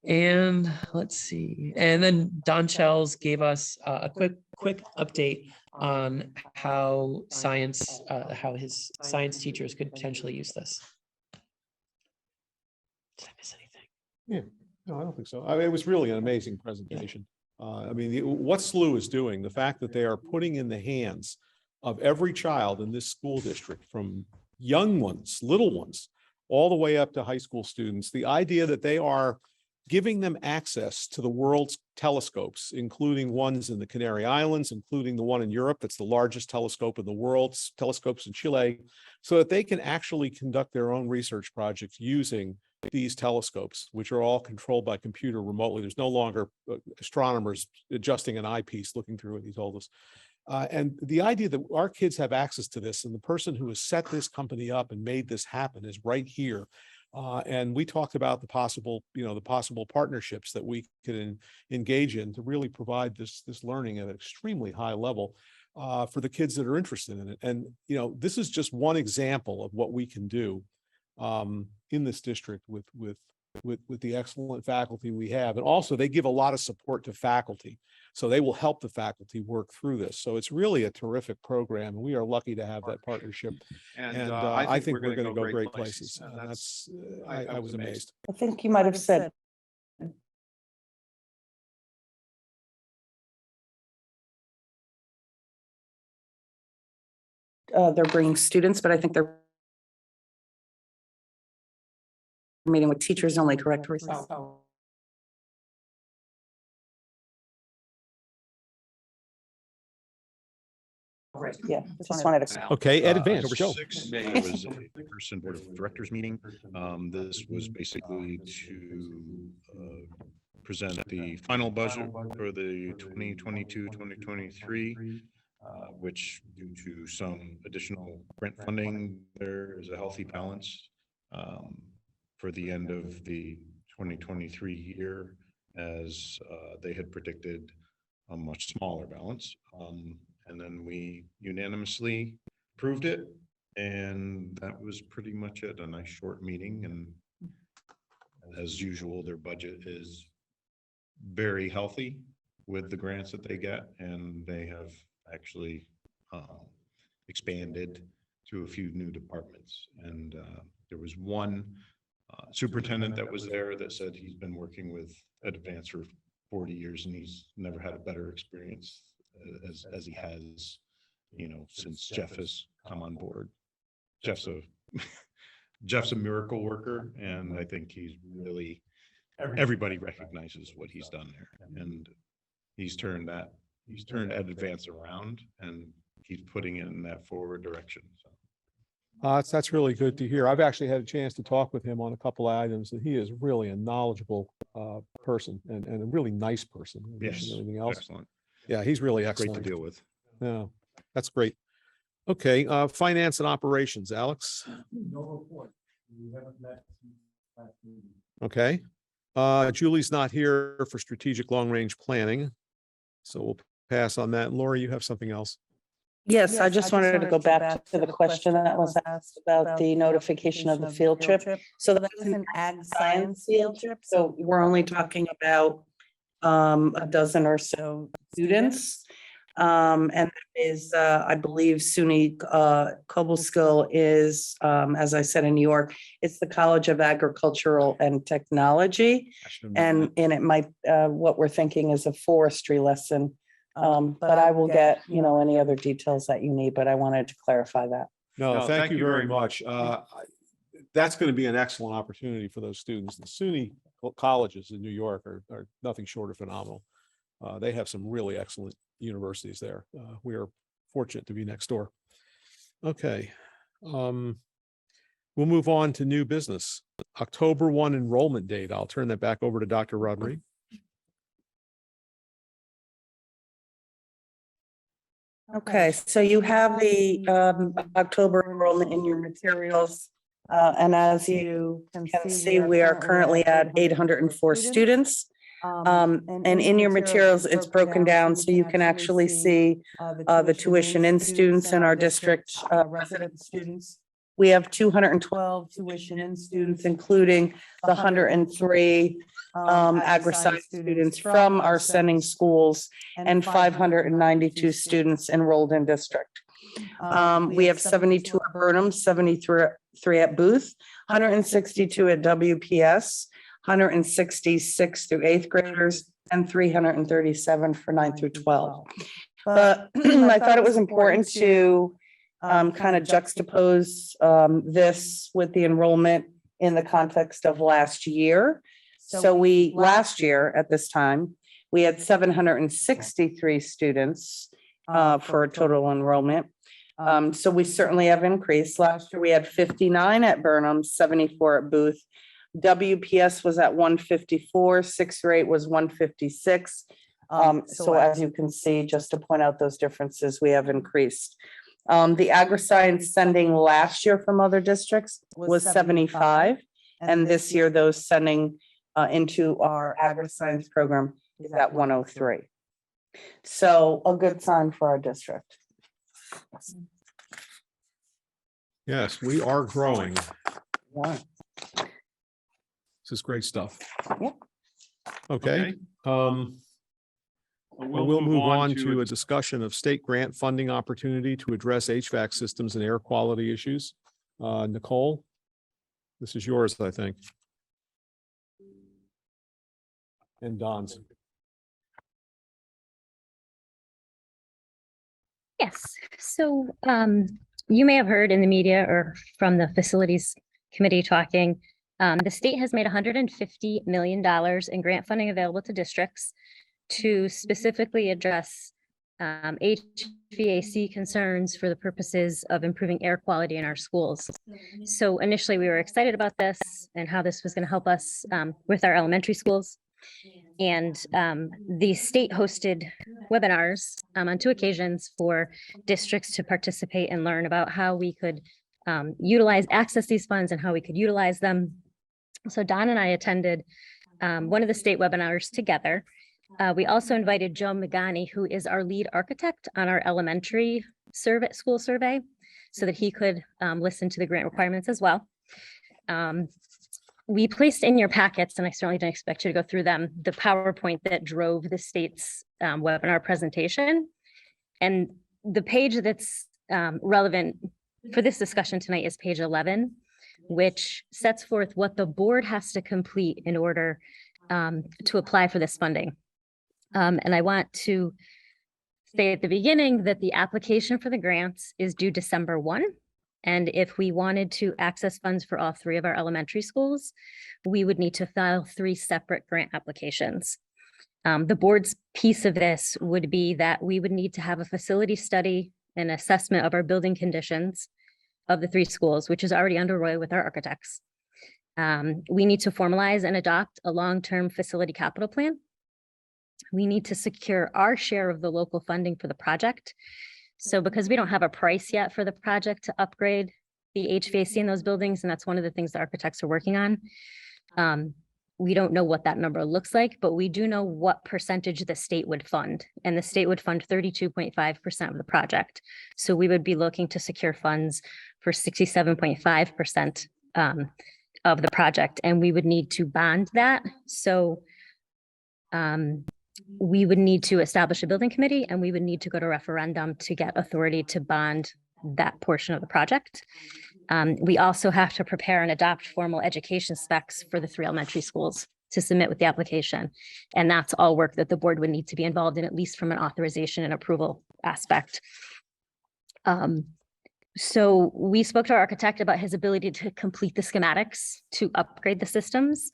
And let's see. And then Don Chells gave us a quick update on how his science teachers could potentially use this. Did I miss anything? Yeah, no, I don't think so. I mean, it was really an amazing presentation. I mean, what SLU is doing, the fact that they are putting in the hands of every child in this school district, from young ones, little ones, all the way up to high school students, the idea that they are giving them access to the world's telescopes, including ones in the Canary Islands, including the one in Europe that's the largest telescope in the world, telescopes in Chile, so that they can actually conduct their own research projects using these telescopes, which are all controlled by computer remotely. There's no longer astronomers adjusting an eyepiece looking through it, he told us. And the idea that our kids have access to this, and the person who has set this company up and made this happen is right here. And we talked about the possible partnerships that we could engage in to really provide this learning at an extremely high level for the kids that are interested in it. And, this is just one example of what we can do in this district with the excellent faculty we have. And also they give a lot of support to faculty. So they will help the faculty work through this. So it's really a terrific program. And we are lucky to have that partnership. And I think we're going to go great places. And that's, I was amazed. I think you might have said they're bringing students, but I think they're meeting with teachers only, correct? Yeah, just wanted to. Okay, Ed Advance, October go. 6th, there was a person board of directors meeting. This was basically to present the final budget for the 2022-2023, which due to some additional grant funding, there is a healthy balance for the end of the 2023 year, as they had predicted a much smaller balance. And then we unanimously approved it. And that was pretty much it, a nice short meeting. And as usual, their budget is very healthy with the grants that they get. And they have actually expanded to a few new departments. And there was one superintendent that was there that said he's been working with Advance for 40 years and he's never had a better experience as he has, since Jeff has come on board. Jeff's a miracle worker, and I think he's really, everybody recognizes what he's done there, and he's turned Ed Advance around, and he's putting it in that forward direction. So. That's really good to hear. I've actually had a chance to talk with him on a couple of items, and he is really a knowledgeable person and a really nice person. Yes, everything else. excellent. Yeah, he's really excellent. Great to deal with. Yeah, that's great. Okay, finance and operations, Alex. No report. We haven't met since last meeting. Okay. Julie's not here for strategic long-range planning, so we'll pass on that. Lori, you have something else? Yes, I just wanted to go back to the question that was asked about the notification of the field trip. So that's an ag science field trip. So we're only talking about a dozen or so students. And that is, I believe SUNY Cobleskill is, as I said, in New York, it's the College of Agricultural and Technology. And it might, what we're thinking is a forestry lesson. But I will get, any other details that you need, but I wanted to clarify that. No, thank you very much. That's going to be an excellent opportunity for those students. The SUNY colleges in New York are nothing short of phenomenal. They have some really excellent universities there. We are fortunate to be next door. Okay. We'll move on to new business. October 1 enrollment date. I'll turn that back over to Dr. Rodriguez. Okay, so you have the October enrollment in your materials. And as you can see, we are currently at 804 students. And in your materials, it's broken down so you can actually see the tuition in students in our district, resident students. We have 212 tuition in students, including the 103 agri-science students from our sending schools and 592 students enrolled in district. We have 72 at Burnham, 73 at Booth, 162 at WPS, 166 through eighth graders, and 337 for 9 through 12. But I thought it was important to kind of juxtapose this with the enrollment in the context of last year. So last year at this time, we had 763 students for a total enrollment. So we certainly have increased. Last year, we had 59 at Burnham, 74 at Booth. WPS was at 154, 6 through 8 was 156. So as you can see, just to point out those differences, we have increased. The agri-science sending last year from other districts was 75. And this year, those sending into our agri-science program is at 103. So a good sign for our district. Yes, we are growing. Yeah. This is great stuff. Yep. Okay. We'll move on to a discussion of state grant funding opportunity to address HVAC systems and air quality issues. Nicole, this is yours, I think. And Don's. Yes, so you may have heard in the media or from the facilities committee talking, the state has made $150 million in grant funding available to districts to specifically address HVAC concerns for the purposes of improving air quality in our schools. So initially we were excited about this and how this was going to help us with our elementary schools. And the state hosted webinars on 2 occasions for districts to participate and learn about how we could access these funds and how we could utilize them. So Don and I attended one of the state webinars together. We also invited Joe Magani, who is our lead architect on our elementary school survey, so that he could listen to the grant requirements as well. We placed in your packets, and I certainly didn't expect you to go through them, the PowerPoint that drove the state's webinar presentation. And the page that's relevant for this discussion tonight is page 11, which sets forth what the board has to complete in order to apply for this funding. And I want to say at the beginning that the application for the grants is due December 1. And if we wanted to access funds for all 3 of our elementary schools, we would need to file 3 separate grant applications. The board's piece of this would be that we would need to have a facility study and assessment of our building conditions of the 3 schools, which is already underway with our architects. We need to formalize and adopt a long-term facility capital plan. We need to secure our share of the local funding for the project. So because we don't have a price yet for the project to upgrade the HVAC in those buildings, and that's one of the things the architects are working on, we don't know what that number looks like, but we do know what percentage the state would fund. And the state would fund 32.5% of the project. So we would be looking to secure funds for 67.5% of the project, and we would need to bond that. So we would need to establish a building committee, and we would need to go to referendum to get authority to bond that portion of the project. We also have to prepare and adopt formal education specs for the 3 elementary schools to submit with the application. And that's all work that the board would need to be involved in, at least from an authorization and approval aspect. So we spoke to our architect about his ability to complete the schematics to upgrade the systems.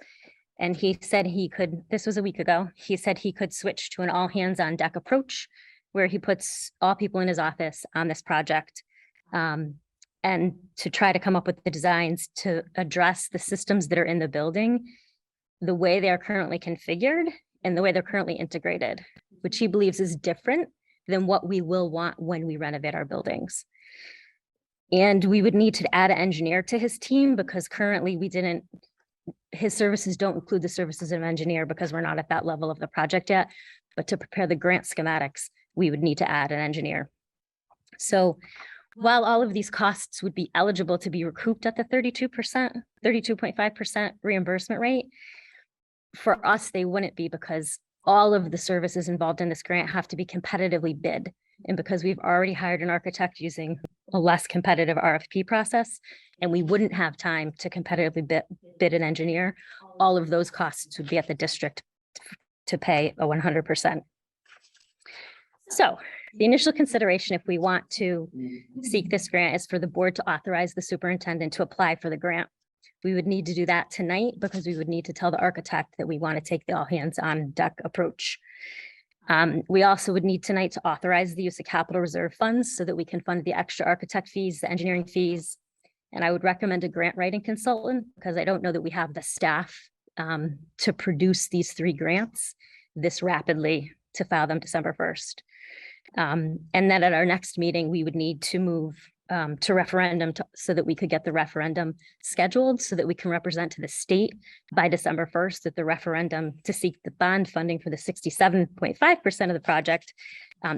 And he said he could, this was a week ago, he said he could switch to an all hands on deck approach where he puts all people in his office on this project. And to try to come up with the designs to address the systems that are in the building, the way they are currently configured and the way they're currently integrated, which he believes is different than what we will want when we renovate our buildings. And we would need to add an engineer to his team because currently his services don't include the services of an engineer because we're not at that level of the project yet. But to prepare the grant schematics, we would need to add an engineer. So while all of these costs would be eligible to be recouped at the 32.5% reimbursement rate, for us, they wouldn't be because all of the services involved in this grant have to be competitively bid. And because we've already hired an architect using a less competitive RFP process, and we wouldn't have time to competitively bid an engineer, all of those costs would be at the district to pay a 100%. So the initial consideration, if we want to seek this grant, is for the board to authorize the superintendent to apply for the grant. We would need to do that tonight because we would need to tell the architect that we want to take the all hands on deck approach. We also would need tonight to authorize the use of capital reserve funds so that we can fund the extra architect fees, the engineering fees. And I would recommend a grant writing consultant because I don't know that we have the staff to produce these 3 grants this rapidly to file them December 1st. And then at our next meeting, we would need to move to referendum so that we could get the referendum scheduled so that we can represent to the state by December 1st that the referendum to seek the bond funding for the 67.5% of the project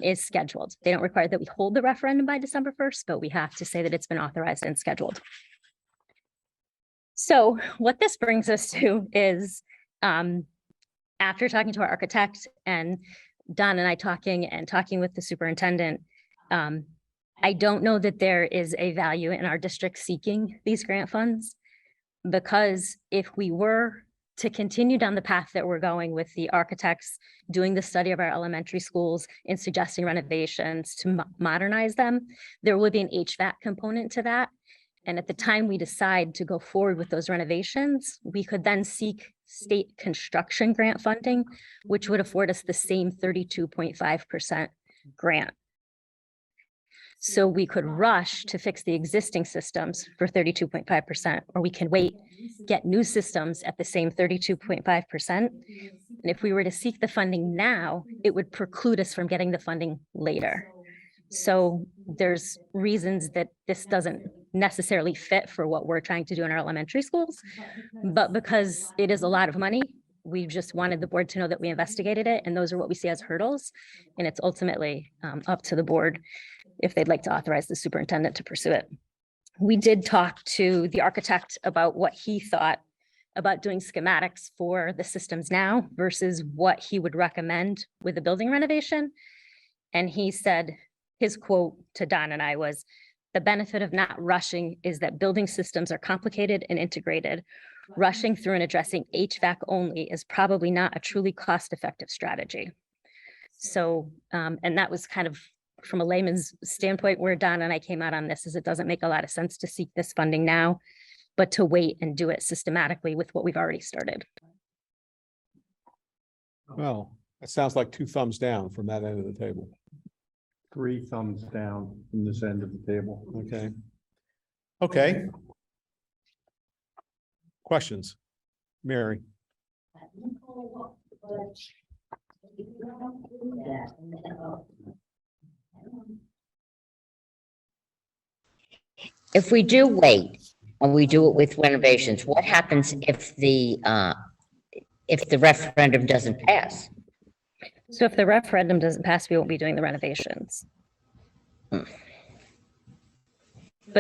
is scheduled. They don't require that we hold the referendum by December 1st, but we have to say that it's been authorized and scheduled. So what this brings us to is after talking to our architect and Don and I talking with the superintendent, I don't know that there is a value in our district seeking these grant funds, because if we were to continue down the path that we're going with the architects doing the study of our elementary schools and suggesting renovations to modernize them, there would be an HVAC component to that. And at the time we decide to go forward with those renovations, we could then seek state construction grant funding, which would afford us the same 32.5% grant. So we could rush to fix the existing systems for 32.5%, or we can wait, get new systems at the same 32.5%. And if we were to seek the funding now, it would preclude us from getting the funding later. So there's reasons that this doesn't necessarily fit for what we're trying to do in our elementary schools, but because it is a lot of money, we just wanted the board to know that we investigated it, and those are what we see as hurdles. And it's ultimately up to the board if they'd like to authorize the superintendent to pursue it. We did talk to the architect about what he thought about doing schematics for the systems now versus what he would recommend with a building renovation. And he said, his quote to Don and I was, "The benefit of not rushing is that building systems are complicated and integrated. Rushing through and addressing HVAC only is probably not a truly cost-effective strategy." So, and that was kind of from a layman's standpoint where Don and I came out on this, is it doesn't make a lot of sense to seek this funding now, but to wait and do it systematically with what we've already started. Well, it sounds like 2 thumbs down from that end of the table. 3 thumbs down from this end of the table. Okay. Okay. Questions? Mary? If we do wait and we do it with renovations, what happens if the if the referendum doesn't pass. So if the referendum doesn't pass, we won't be doing the renovations. But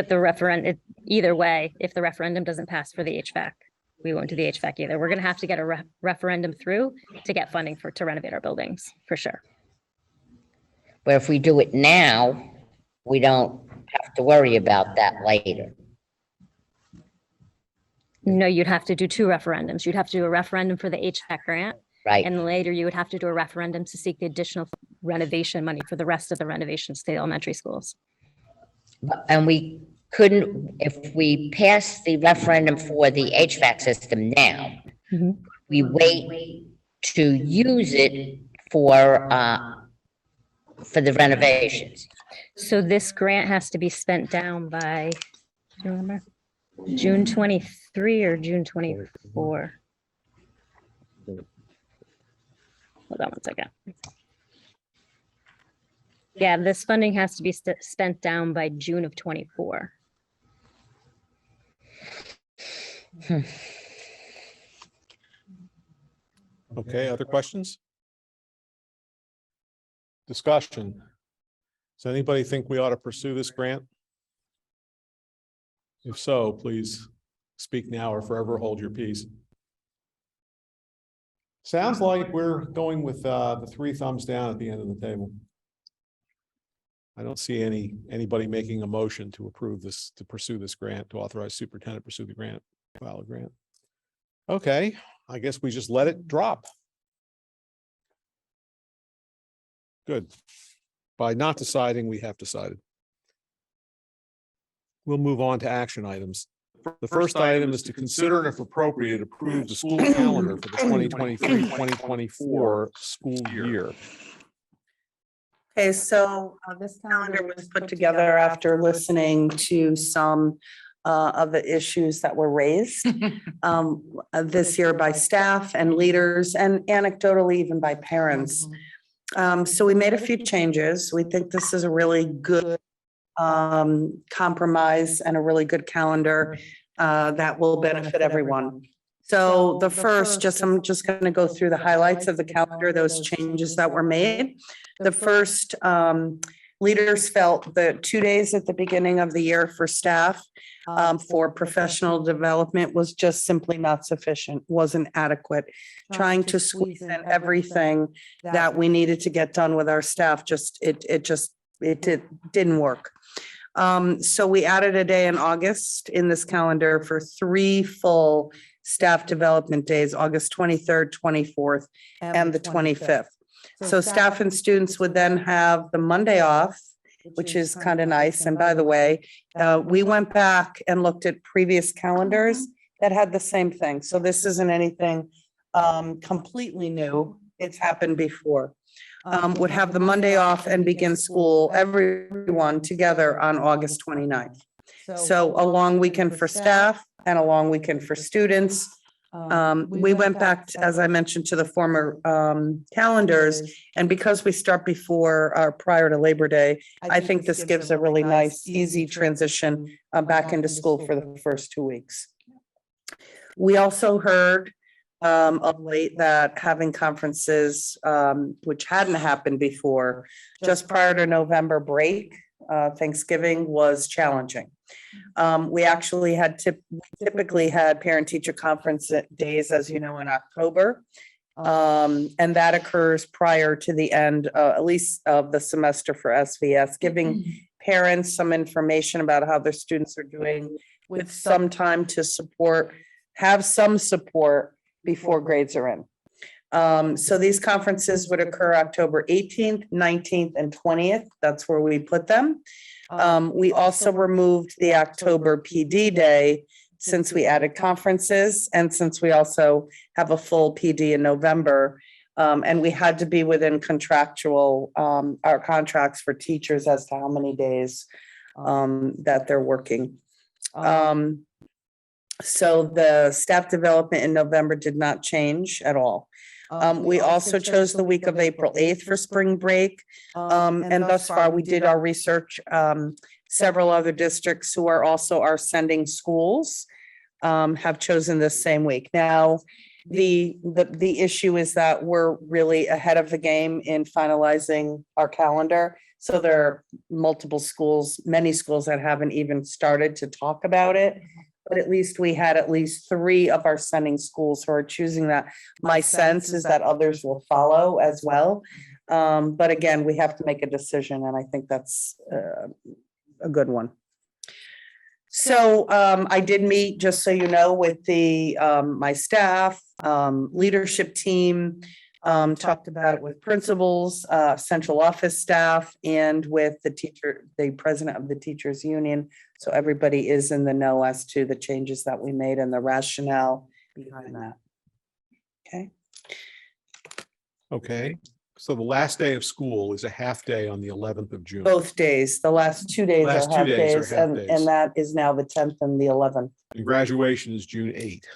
the referendum, either way, if the referendum doesn't pass for the HVAC, we won't do the HVAC either. We're gonna have to get a referendum through to get funding to renovate our buildings, for sure. But if we do it now, we don't have to worry about that later. No, you'd have to do two referendums. You'd have to do a referendum for the HVAC grant, Right? and later you would have to do a referendum to seek the additional renovation money for the rest of the renovations to the elementary schools. And we couldn't, if we pass the referendum for the HVAC system now, Mhm. we wait to use it for the renovations. So this grant has to be spent down by, do you remember? June 23 or June 24? Hold on one second. Yeah, this funding has to be spent down by June of 24. Okay, other questions? Discussion. Does anybody think we ought to pursue this grant? If so, please speak now or forever hold your peace. Sounds like we're going with the three thumbs down at the end of the table. I don't see anybody making a motion to approve this, to pursue this grant, to authorize superintendent to pursue the grant, file a grant. Okay, I guess we just let it drop. Good. By not deciding, we have decided. We'll move on to action items. The first item is to consider and if appropriate, approve the school calendar for the 2023-2024 school year. Okay, so this calendar was put together after listening to some of the issues that were raised this year by staff and leaders and anecdotally even by parents. So we made a few changes. We think this is a really good compromise and a really good calendar that will benefit everyone. So the first, I'm just going to go through the highlights of the calendar, those changes that were made. The first, leaders felt that 2 days at the beginning of the year for staff for professional development was just simply not sufficient, wasn't adequate. Trying to squeeze in everything that we needed to get done with our staff, it didn't work. So we added a day in August in this calendar for 3 full staff development days, August 23rd, 24th, and the 25th. So staff and students would then have the Monday off, which is kind of nice. And by the way, we went back and looked at previous calendars that had the same thing. So this isn't anything completely new. It's happened before. Would have the Monday off and begin school, everyone together on August 29th. So a long weekend for staff and a long weekend for students. We went back, as I mentioned, to the former calendars. And because we start before or prior to Labor Day, I think this gives a really nice, easy transition back into school for the first 2 weeks. We also heard of late that having conferences, which hadn't happened before, just prior to November break, Thanksgiving was challenging. We actually typically had parent-teacher conference days, as you know, in October. And that occurs prior to the end, at least of the semester for SVS, giving parents some information about how their students are doing with some time to have some support before grades are in. So these conferences would occur October 18th, 19th, and 20th. That's where we put them. We also removed the October PD day since we added conferences and since we also have a full PD in November. And we had to be within our contracts for teachers as to how many days that they're working. So the staff development in November did not change at all. We also chose the week of April 8th for spring break. And thus far, we did our research. Several other districts who are also our sending schools have chosen this same week. Now, the issue is that we're really ahead of the game in finalizing our calendar. So there are multiple schools, many schools that haven't even started to talk about it. But at least we had at least 3 of our sending schools who are choosing that. My sense is that others will follow as well. But again, we have to make a decision, and I think that's a good one. So I did meet, just so you know, with the my staff, leadership team, talked about it with principals, central office staff, and with the president of the teachers union. So everybody is in the know as to the changes that we made and the rationale behind that. Okay. Okay, so the last day of school is a half day on the 11th of June. Both days, the last 2 days Last are 2 half days are days, half and days. that is now the 10th and the 11th And graduation is June 8th.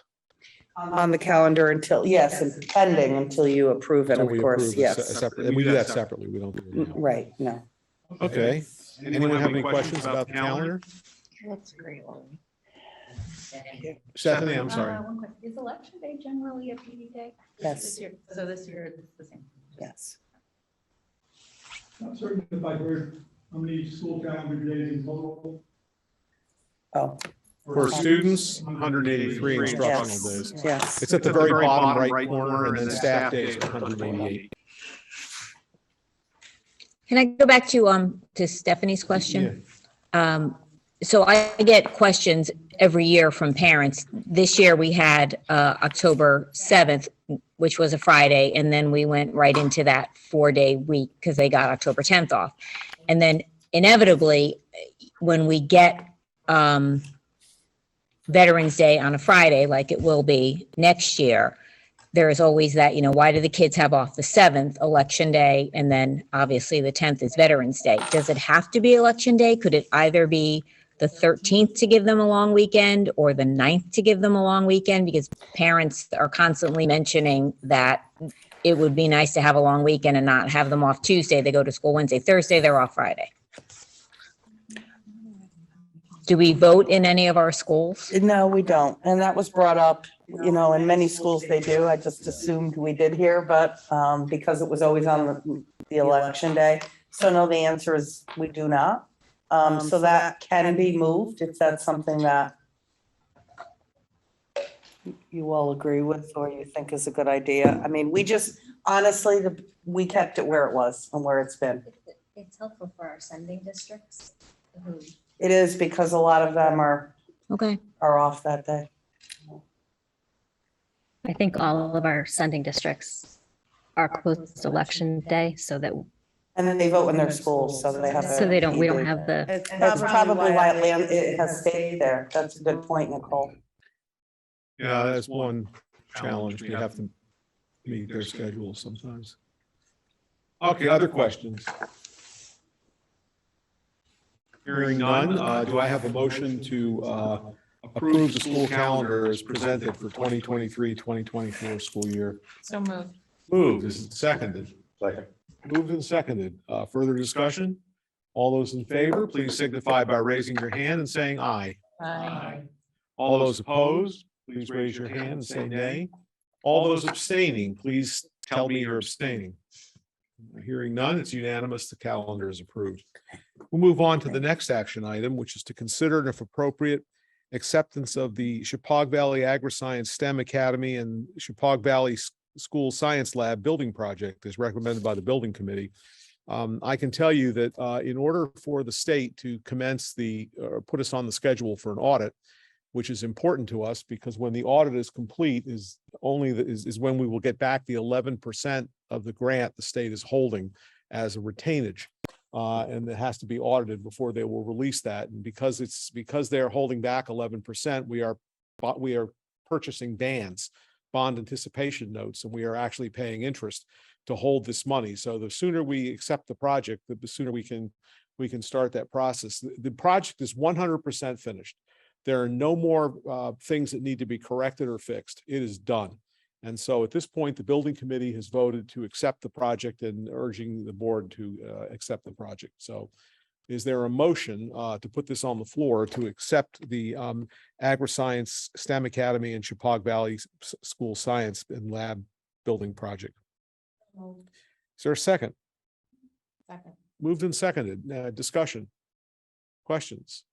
on the calendar until, yes, and pending until you approve it, Until of we course, approve it yes. separately. And we do that separately. We don't do it now. Right, no. Okay. Anyone have any questions about the calendar? That's great. Stephanie, I'm sorry. One question. Is election day generally a PD day? Yes. This year, so this year it's the same. Yes. Not certain if I heard how many school calendar days in total. Oh, For students, 183 instructional yes, days. yes. It's at the very bottom right corner, and then staff days are 188. Can I go back to Stephanie's question? So I get questions every year from parents. This year we had October 7th, which was a Friday, and then we went right into that 4-day week because they got October 10th off. And then inevitably, when we get Veterans Day on a Friday, like it will be next year, there is always that, why do the kids have off the 7th, Election Day, and then obviously the 10th is Veterans Day? Does it have to be Election Day? Could it either be the 13th to give them a long weekend or the 9th to give them a long weekend? Because parents are constantly mentioning that it would be nice to have a long weekend and not have them off Tuesday. They go to school Wednesday, Thursday, they're off Friday. Do we vote in any of our schools? No, we don't. And that was brought up, in many schools they do. I just assumed we did here, but because it was always on the election day. So no, the answer is we do not. So that can be moved if that's something that you all agree with or you think is a good idea. I mean, we just, honestly, we kept it where it was and where it's been. It's helpful for our sending districts. It is because a lot of them are Okay. off that day. I think all of our sending districts are closed election day so that, And then they vote in their schools, so they have. so we don't have the, That's probably why it has stayed there. That's a good point, Nicole. Yeah, that's one challenge. We have to meet their schedules sometimes. Okay, other questions? Hearing none, do I have a motion to approve the school calendar as presented for 2023, 2024 school year? So moved. Moved, is it seconded? Second. Moved and seconded. Further discussion? All those in favor, please signify by raising your hand and saying aye. Aye. All those opposed, please raise your hand and say nay. All those abstaining, please tell me you're abstaining. Hearing none, it's unanimous. The calendar is approved. We'll move on to the next action item, which is to consider and if appropriate acceptance of the Chippewa Valley Agri-Science STEM Academy and Chippewa Valley School Science Lab building project as recommended by the building committee. I can tell you that in order for the state to commence put us on the schedule for an audit, which is important to us because when the audit is complete is when we will get back the 11% of the grant the state is holding as a retainage. And it has to be audited before they will release that. And because they're holding back 11%, we are purchasing bond anticipation notes, and we are actually paying interest to hold this money. So the sooner we accept the project, the sooner we can start that process. The project is 100% finished. There are no more things that need to be corrected or fixed. It is done. And so at this point, the building committee has voted to accept the project and urging the board to accept the project. So Is there a motion to put this on the floor to accept the AgriScience STEM Academy and Chippewa Valley School Science and Lab Building Project? Is there a second? Second. Moved and seconded. Discussion? Questions?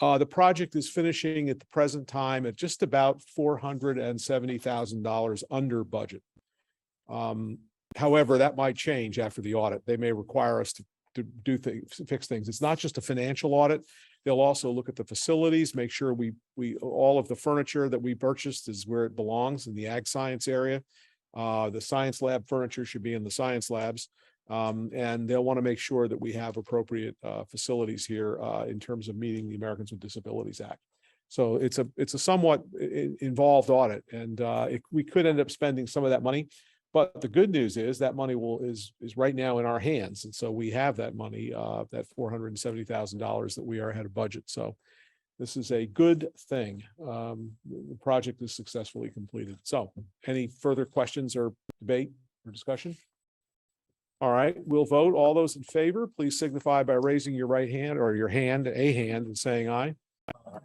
The project is finishing at the present time at just about $470,000 under budget. However, that might change after the audit. They may require us to do things, fix things. It's not just a financial audit. They'll also look at the facilities, make sure all of the furniture that we purchased is where it belongs in the ag science area. The science lab furniture should be in the science labs. And they'll want to make sure that we have appropriate facilities here in terms of meeting the Americans with Disabilities Act. So it's a somewhat involved audit, and we could end up spending some of that money. But the good news is that money is right now in our hands, and so we have that money, that $470,000 that we are ahead of budget. So this is a good thing. The project is successfully completed. So any further questions or debate or discussion? All right, we'll vote. All those in favor, please signify by raising your right hand or your hand, a hand, and saying aye.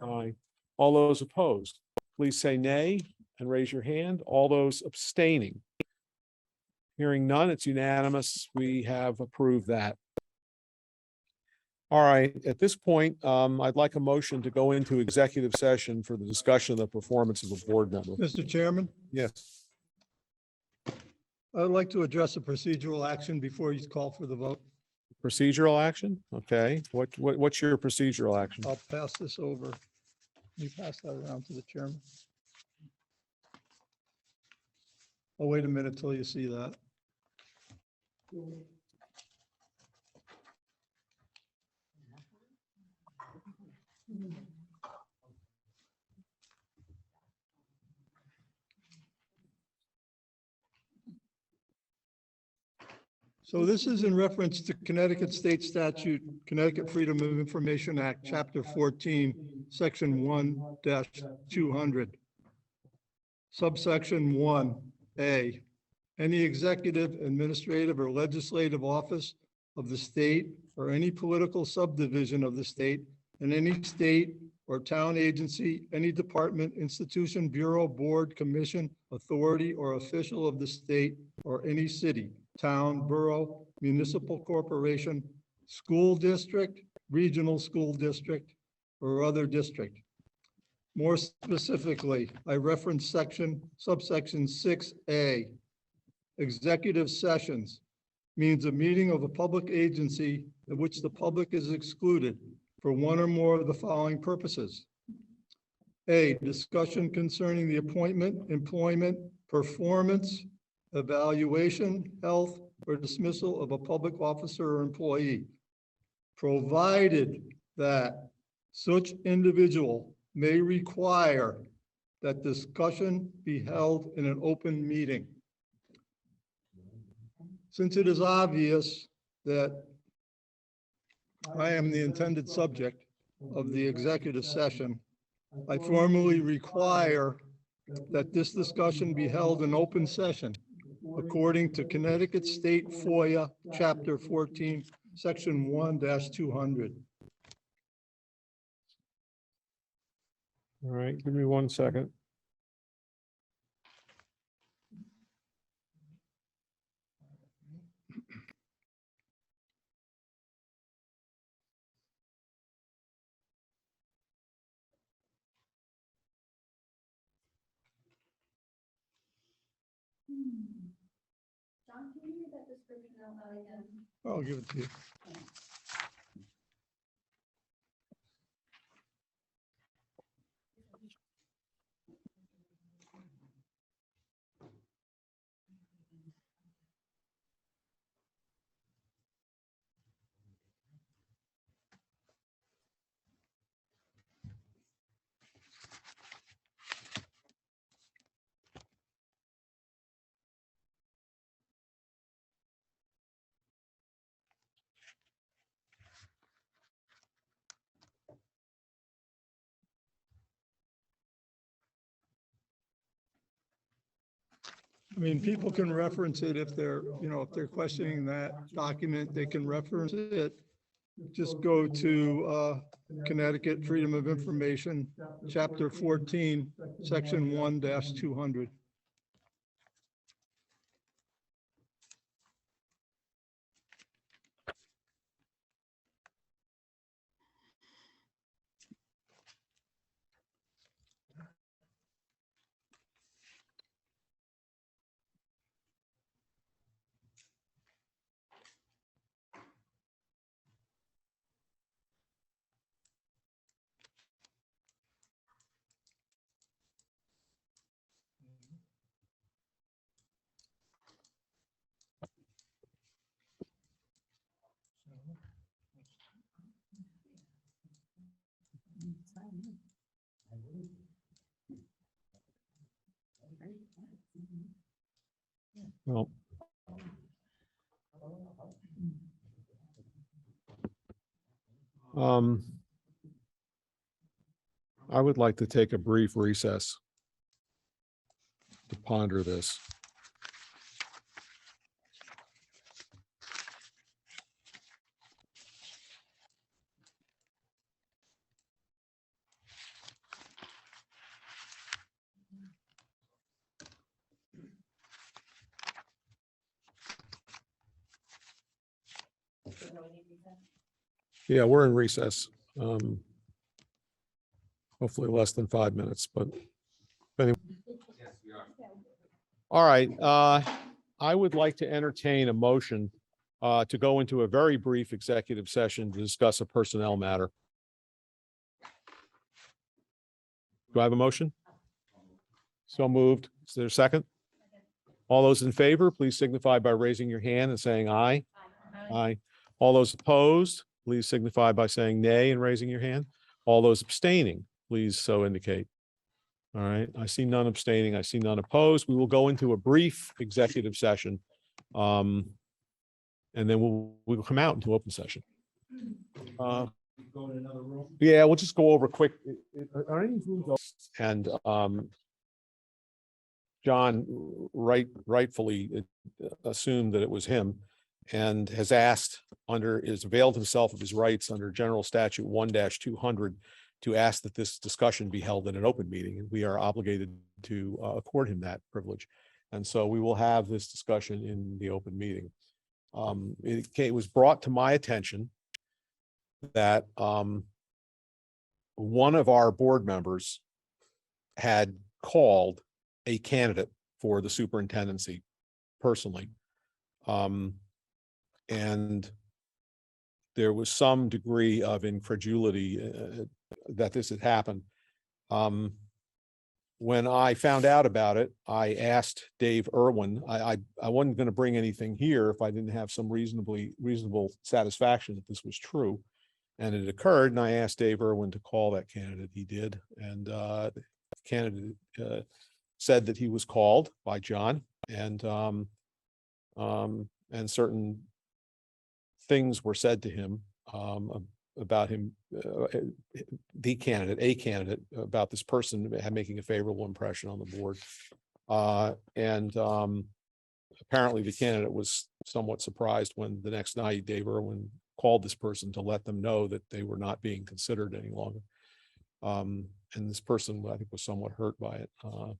Aye. All those opposed, please say nay and raise your hand. All those abstaining. Hearing none, it's unanimous. We have approved that. All right, at this point, I'd like a motion to go into executive session for the discussion of the performance of a board member. Mr. Chairman, Yes. I'd like to address a procedural action before you call for the vote. Procedural action? Okay, what's your procedural action? I'll pass this over. You pass that around to the chairman. I'll wait a minute till you see that. So this is in reference to Connecticut State Statute, Connecticut Freedom of Information Act, Chapter 14, Section 1-200. Subsection 1A, any executive, administrative, or legislative office of the state or any political subdivision of the state and any state or town agency, any department, institution, bureau, board, commission, authority, or official of the state or any city, town, borough, municipal corporation, school district, regional school district, or other district. More specifically, I reference subsection 6A. Executive sessions means a meeting of a public agency in which the public is excluded for one or more of the following purposes. A, discussion concerning the appointment, employment, performance, evaluation, health, or dismissal of a public officer or employee, provided that such individual may require that discussion be held in an open meeting. Since it is obvious that I am the intended subject of the executive session, I formally require that this discussion be held in open session according to Connecticut State FOIA, Chapter 14, Section 1-200. All right, give me 1 second. John, can you read that description out loud again? I'll give it to you. I mean, people can reference it if they're, if they're questioning that document, they can reference it. Just go to Connecticut Freedom of Information, Chapter 14, Section 1-200. Well, I would like to take a brief recess to ponder this. Yeah, we're in recess. Hopefully less than 5 minutes, but anyway. All right, I would like to entertain a motion to go into a very brief executive session to discuss a personnel matter. Do I have a motion? So moved. Is there a second? All those in favor, please signify by raising your hand and saying aye. Aye. All those opposed, please signify by saying nay and raising your hand. All those abstaining, please so indicate. All right, I see none abstaining. I see none opposed. We will go into a brief executive session. And then we'll come out into open session. Go in another room. Yeah, we'll just go over quick. Are any rooms open? And John rightfully assumed that it was him and has availed himself of his rights under General Statute 1-200 to ask that this discussion be held in an open meeting. And we are obligated to accord him that privilege. And so we will have this discussion in the open meeting. It was brought to my attention that one of our board members had called a candidate for the superintendency personally. And there was some degree of incredulity that this had happened. When I found out about it, I asked Dave Irwin. I wasn't going to bring anything here if I didn't have some reasonable satisfaction that this was true. And it occurred, and I asked Dave Irwin to call that candidate. He did. And the candidate said that he was called by John, and certain things were said to him about him, a candidate, about this person making a favorable impression on the board. Apparently the candidate was somewhat surprised when the next night Dave Irwin called this person to let them know that they were not being considered any longer. And this person, I think, was somewhat hurt by it.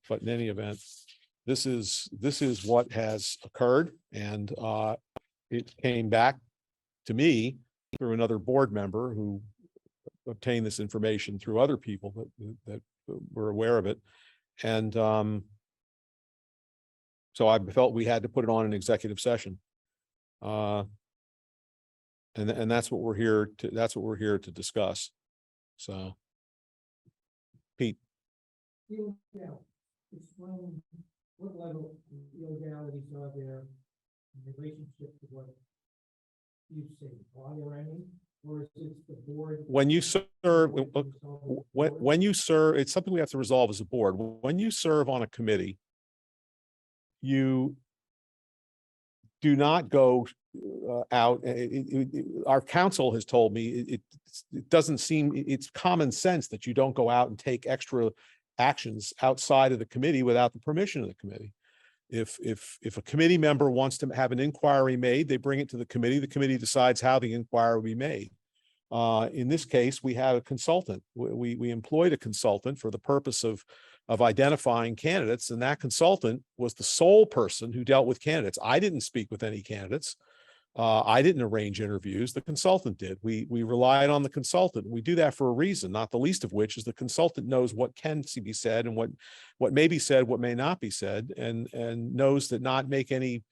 But in any event, this is what has occurred, and it came back to me through another board member who obtained this information through other people that were aware of it. And so I felt we had to put it on an executive session. And that's what we're here to discuss. So, Pete. Explain what level of illegalities are there in relationship to what you say, are there any? Or is it the board? When you serve, it's something we have to resolve as a board. When you serve on a committee, you do not go out. Our counsel has told me it doesn't seem, it's common sense that you don't go out and take extra actions outside of the committee without the permission of the committee. If a committee member wants to have an inquiry made, they bring it to the committee decides how the inquiry will be made. In this case, we had a consultant. We employed a consultant for the purpose of identifying candidates, and that consultant was the sole person who dealt with candidates. I didn't speak with any candidates. I didn't arrange interviews. The consultant did. We relied on the consultant. We do that for a reason, not the least of which is the consultant knows what can be said and what may be said, what may not be said, and knows that not make any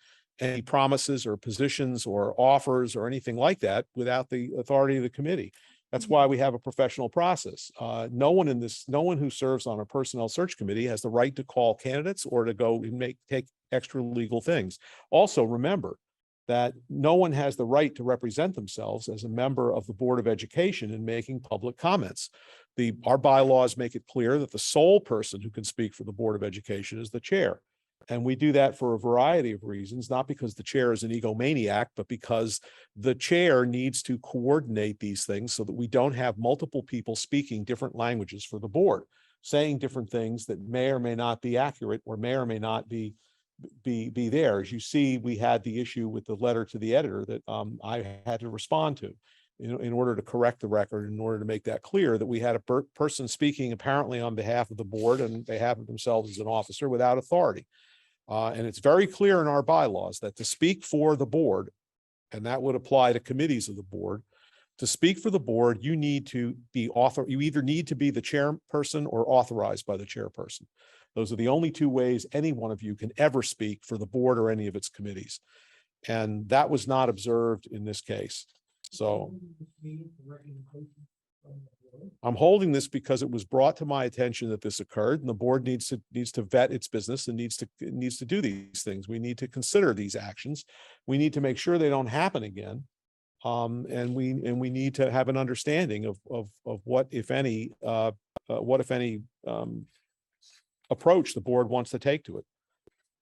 promises or positions or offers or anything like that without the authority of the committee. That's why we have a professional process. No one who serves on a personnel search committee has the right to call candidates or to go and take extra legal things. Also, remember that no one has the right to represent themselves as a member of the Board of Education in making public comments. Our bylaws make it clear that the sole person who can speak for the Board of Education is the chair. And we do that for a variety of reasons, not because the chair is an egomaniac, but because the chair needs to coordinate these things so that we don't have multiple people speaking different languages for the board, saying different things that may or may not be accurate or may not be there. As you see, we had the issue with the letter to the editor that I had to respond to in order to correct the record, in order to make that clear that we had a person speaking apparently on behalf of the board and on behalf of themselves as an officer without authority. And it's very clear in our bylaws that to speak for the board, and that would apply to committees of the board, to speak for the board, you either need to be the chairperson or authorized by the chairperson. Those are the only two ways any one of you can ever speak for the board or any of its committees. And that was not observed in this case. So I'm holding this because it was brought to my attention that this occurred, and the board needs to vet its business and needs to do these things. We need to consider these actions. We need to make sure they don't happen again. And we need to have an understanding of what, if any, approach the board wants to take to it.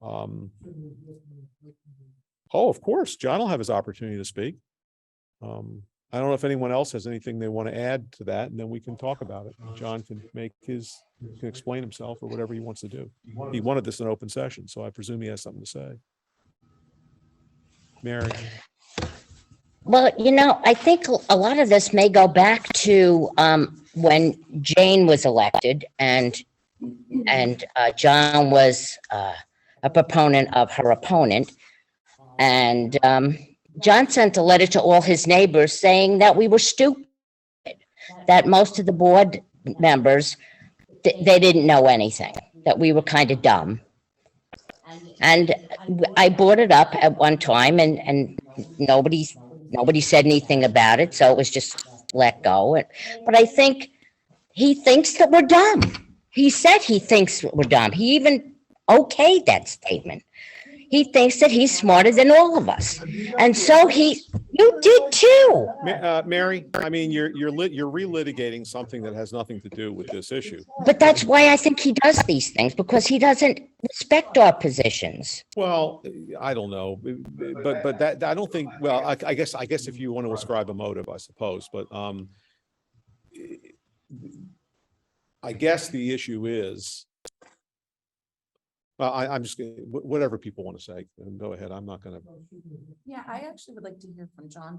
Oh, of course, John will have his opportunity to speak. I don't know if anyone else has anything they want to add to that, and then we can talk about it. John can explain himself or whatever he wants to do. He wanted this in open session, so I presume he has something to say. Mary. Well, I think a lot of this may go back to when Jane was elected and John was a proponent of her opponent. And John sent a letter to all his neighbors saying that we were stupid, that most of the board members, they didn't know anything, that we were kind of dumb. And I brought it up at one time and nobody said anything about it. So it was just let go. But I think he thinks that we're dumb. He said he thinks we're dumb. He even okayed that statement. He thinks that he's smarter than all of us. And so you did too. Mary, I mean, you're relitigating something that has nothing to do with this issue. But that's why I think he does these things, because he doesn't respect our positions. Well, I don't know, but that, I don't think, well, I guess if you want to ascribe a motive, I suppose, but I guess the issue is, I'm just whatever people want to say, go ahead. I'm not going to. Yeah, I actually would like to hear from John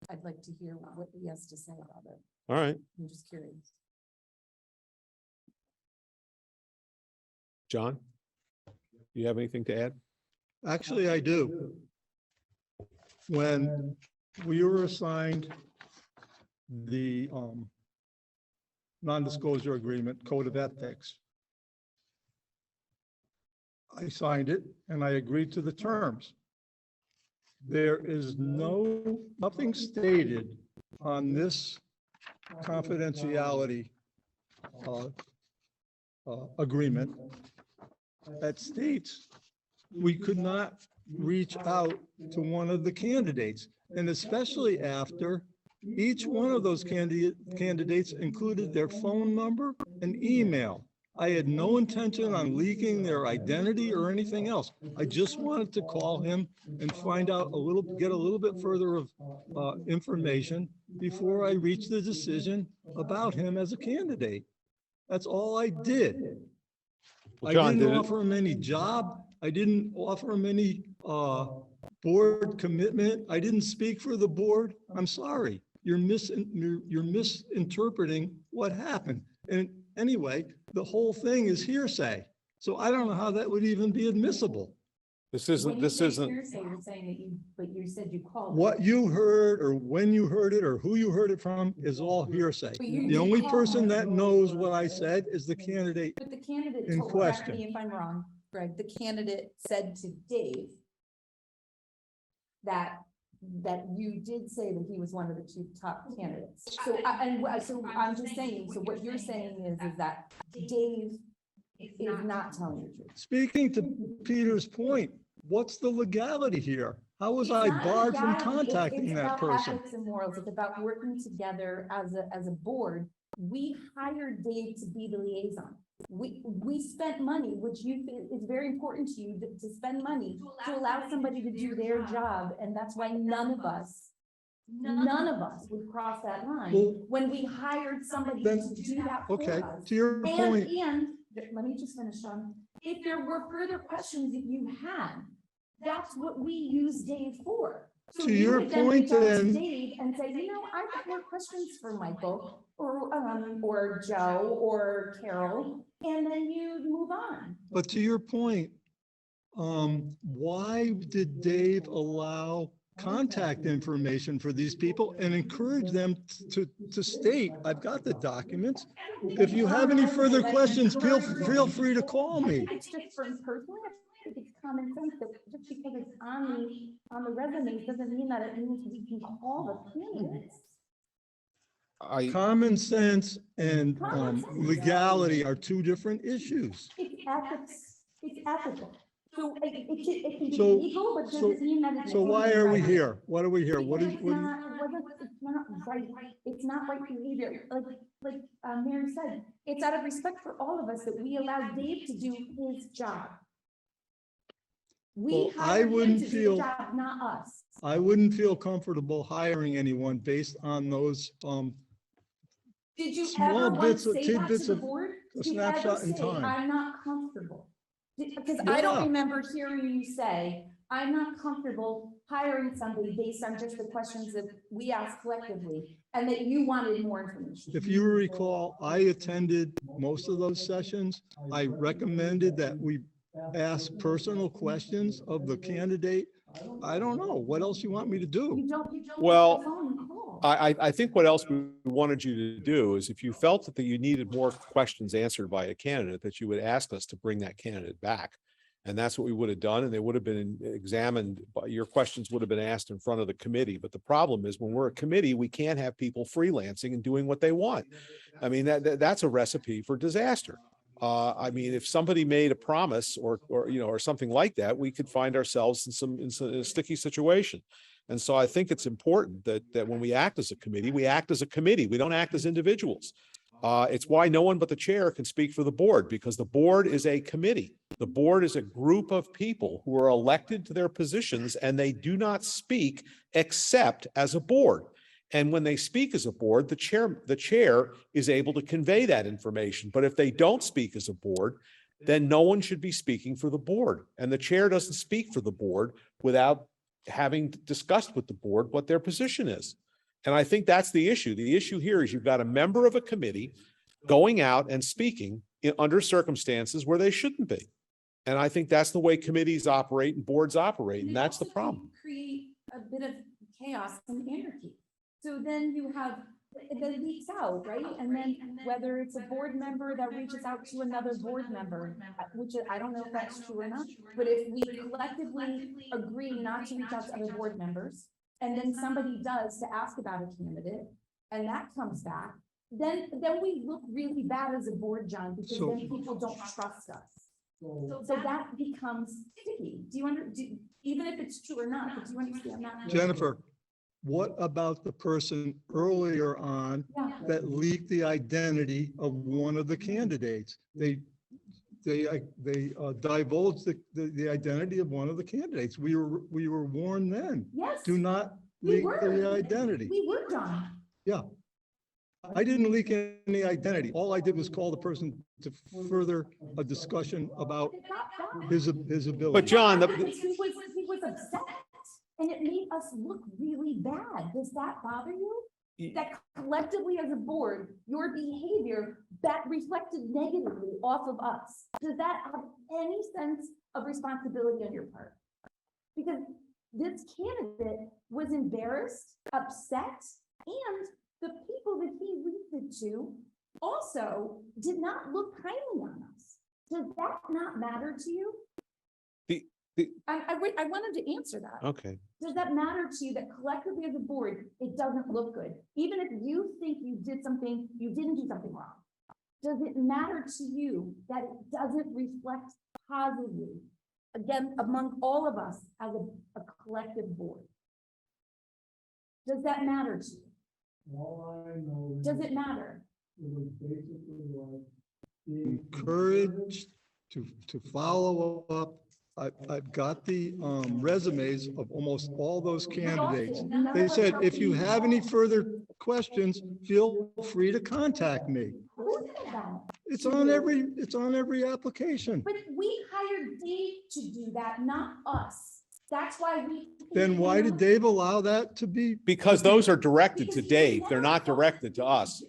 I'd like to hear what he has to say about it. All right, I'm just curious. John, do you have anything to add? Actually, I do. When we were assigned the non-disclosure agreement, code of ethics, I signed it and I agreed to the terms. There is nothing stated on this confidentiality agreement that states we could not reach out to one of the candidates, and especially after each one of those candidates included their phone number and email. I had no intention on leaking their identity or anything else. I just wanted to call him and find out get a little bit further of information before I reached the decision about him as a candidate. That's all I did. Well, John, I didn't offer him any job I didn't offer him any board commitment. I didn't speak for the board. I'm sorry. You're misinterpreting what happened. And anyway, the whole thing is hearsay. So I don't know how that would even be admissible. This isn't, You're saying that but you said you called. What you heard or when you heard it or who you heard it from is all hearsay. But you The did only call person him. that knows what I said is the candidate. But the candidate In told, correct question. me if I'm wrong, Greg, the candidate said to Dave that you did say that he was one of the two top candidates. So, so I'm just saying, so what you're saying is that Dave is not telling the truth. Speaking to Peter's point, what's the legality here? How was I It's not barred from legality, contacting it's that about person? ethics and morals. It's about working together as a board. We hired Dave to be the liaison. We spent money, which you feel is very important to you, to spend money to allow somebody to do their job. And that's why none of us would cross that line Well, when we hired somebody then- to do that for Okay, us. to your point, And let me just finish, Sean. If there were further questions that you had, that's what we use Dave for. So To you your would then point reach out to then- Dave and say, I've got more questions for Michael or Joe or Carol, and then you move on. but to your point, why did Dave allow contact information for these people and encourage them to state, I've got the documents. If you have any further questions, feel free to call me. It's just for personally, I think it's common sense that just because it's on the resume doesn't mean that it means we can call the candidates. Common sense and legality are two different issues. It's ethics, it's ethical. So it can be So- legal, but so- doesn't mean that it's. So why are we here? What are we here? What is, Because it's not right, it's not right behavior, like Mary said, it's out of respect for all of us that we allow Dave to do his job. We Well, I hired him wouldn't to do feel- the job, not us. I wouldn't feel comfortable hiring anyone based on those, Did you small ever once bits of say that to tidbits the of board? a Did you ever snapshot in say, time. I'm not comfortable? Because I don't Yeah. remember hearing you say, I'm not comfortable hiring somebody based on just the questions that we asked collectively, and that you wanted more information. If you recall, I attended most of those sessions. I recommended that we ask personal questions of the candidate. I don't know. What else you want me to do? You don't pick up the Well, phone and call. I think what else we wanted you to do is if you felt that you needed more questions answered by a candidate, that you would ask us to bring that candidate back. And that's what we would have done, and they would have been examined, but your questions would have been asked in front of the committee. But the problem is when we're a committee, we can't have people freelancing and doing what they want. I mean, that's a recipe for disaster. I mean, if somebody made a promise or something like that, we could find ourselves in a sticky situation. And so I think it's important that when we act as a committee, we act as a committee. We don't act as individuals. It's why no one but the chair can speak for the board, because the board is a committee. The board is a group of people who are elected to their positions, and they do not speak except as a board. And when they speak as a board, the chair is able to convey that information. But if they don't speak as a board, then no one should be speaking for the board. And the chair doesn't speak for the board without having discussed with the board what their position is. And I think that's the issue. The issue here is you've got a member of a committee going out and speaking under circumstances where they shouldn't be. And I think that's the way committees operate and boards operate, and that's the problem. Create a bit of chaos and anarchy. So then you have, that leaks out, right? And then whether it's a board member that reaches out to another board member, which I don't know if that's true or not, but if we collectively agree not to reach out to other board members, and then somebody does to ask about a candidate, and that comes back, then we look really bad as a board, John, because So- then people don't trust us. So that becomes sticky. Even if it's true or not, but do you understand that? Jennifer, what about the person earlier on Yeah. that leaked the identity of one of the candidates? They divulged the identity of one of the candidates. We were warned then. Yes. Do not We leak were. the identity. We were, John. Yeah. I didn't leak any identity. All I did was call the person to further a discussion about his ability. But John, He was upset and it made us look really bad. Does that bother you? That collectively as a board, your behavior that reflected negatively off of us, does that have any sense of responsibility on your part? Because this candidate was embarrassed, upset, and the people that he reached it to also did not look kindly on us. Does that not matter to you? I wanted to answer that. okay. Does that matter to you that collectively as a board, it doesn't look good? Even if you think you did something, you didn't do something wrong. Does it matter to you that it doesn't reflect positively, again, among all of us as a collective board? Does that matter to you? All I know is Does it matter? it was basically like. Encouraged to follow up. I've got the resumes of almost all those candidates. They said, if you have any further questions, feel free to contact me. Who did that? It's on every application. But we hired Dave to do that, not us. That's why we. Then why did Dave allow that to be? Because those are directed to Dave. They're not directed to us.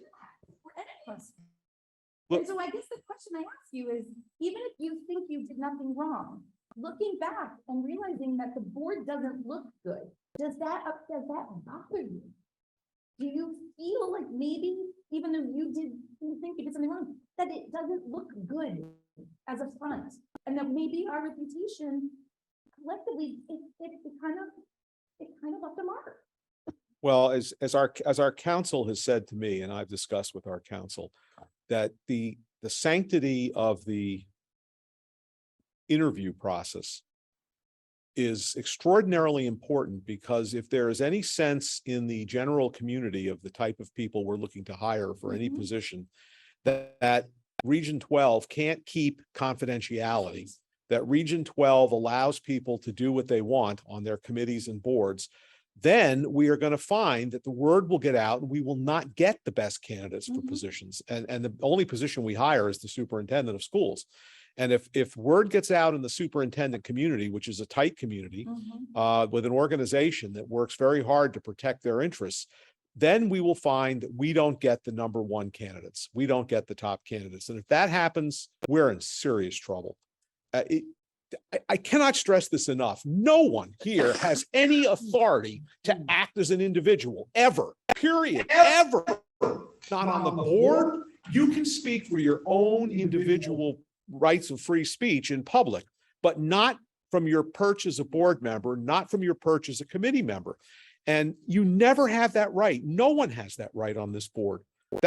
And so I guess the question I ask you is, even if you think you did nothing wrong, looking back and realizing that the board doesn't look good, does that bother you? Do you feel like maybe, even though you didn't think you did something wrong, that it doesn't look good as a front? And that maybe our reputation collectively, it kind of left a mark. Well, as our counsel has said to me, and I've discussed with our counsel, that the sanctity of the interview process is extraordinarily important, because if there is any sense in the general community of the type of people we're looking to hire for any position, that Region 12 can't keep confidentiality, that Region 12 allows people to do what they want on their committees and boards, then we are going to find that the word will get out and we will not get the best candidates for positions. And the only position we hire is the superintendent of schools. And if word gets out in the superintendent community, which is a tight community, with an organization that works very hard to protect their interests, then we will find that we don't get the number one candidates. We don't get the top candidates. And if that happens, we're in serious trouble. I cannot stress this enough. No one here has any authority to act as an individual, ever, period, ever. Not on the board. You can speak for your own individual rights of free speech in public, but not from your perch as a board member, not from your perch as a committee member. And you never have that right. No one has that right on this board.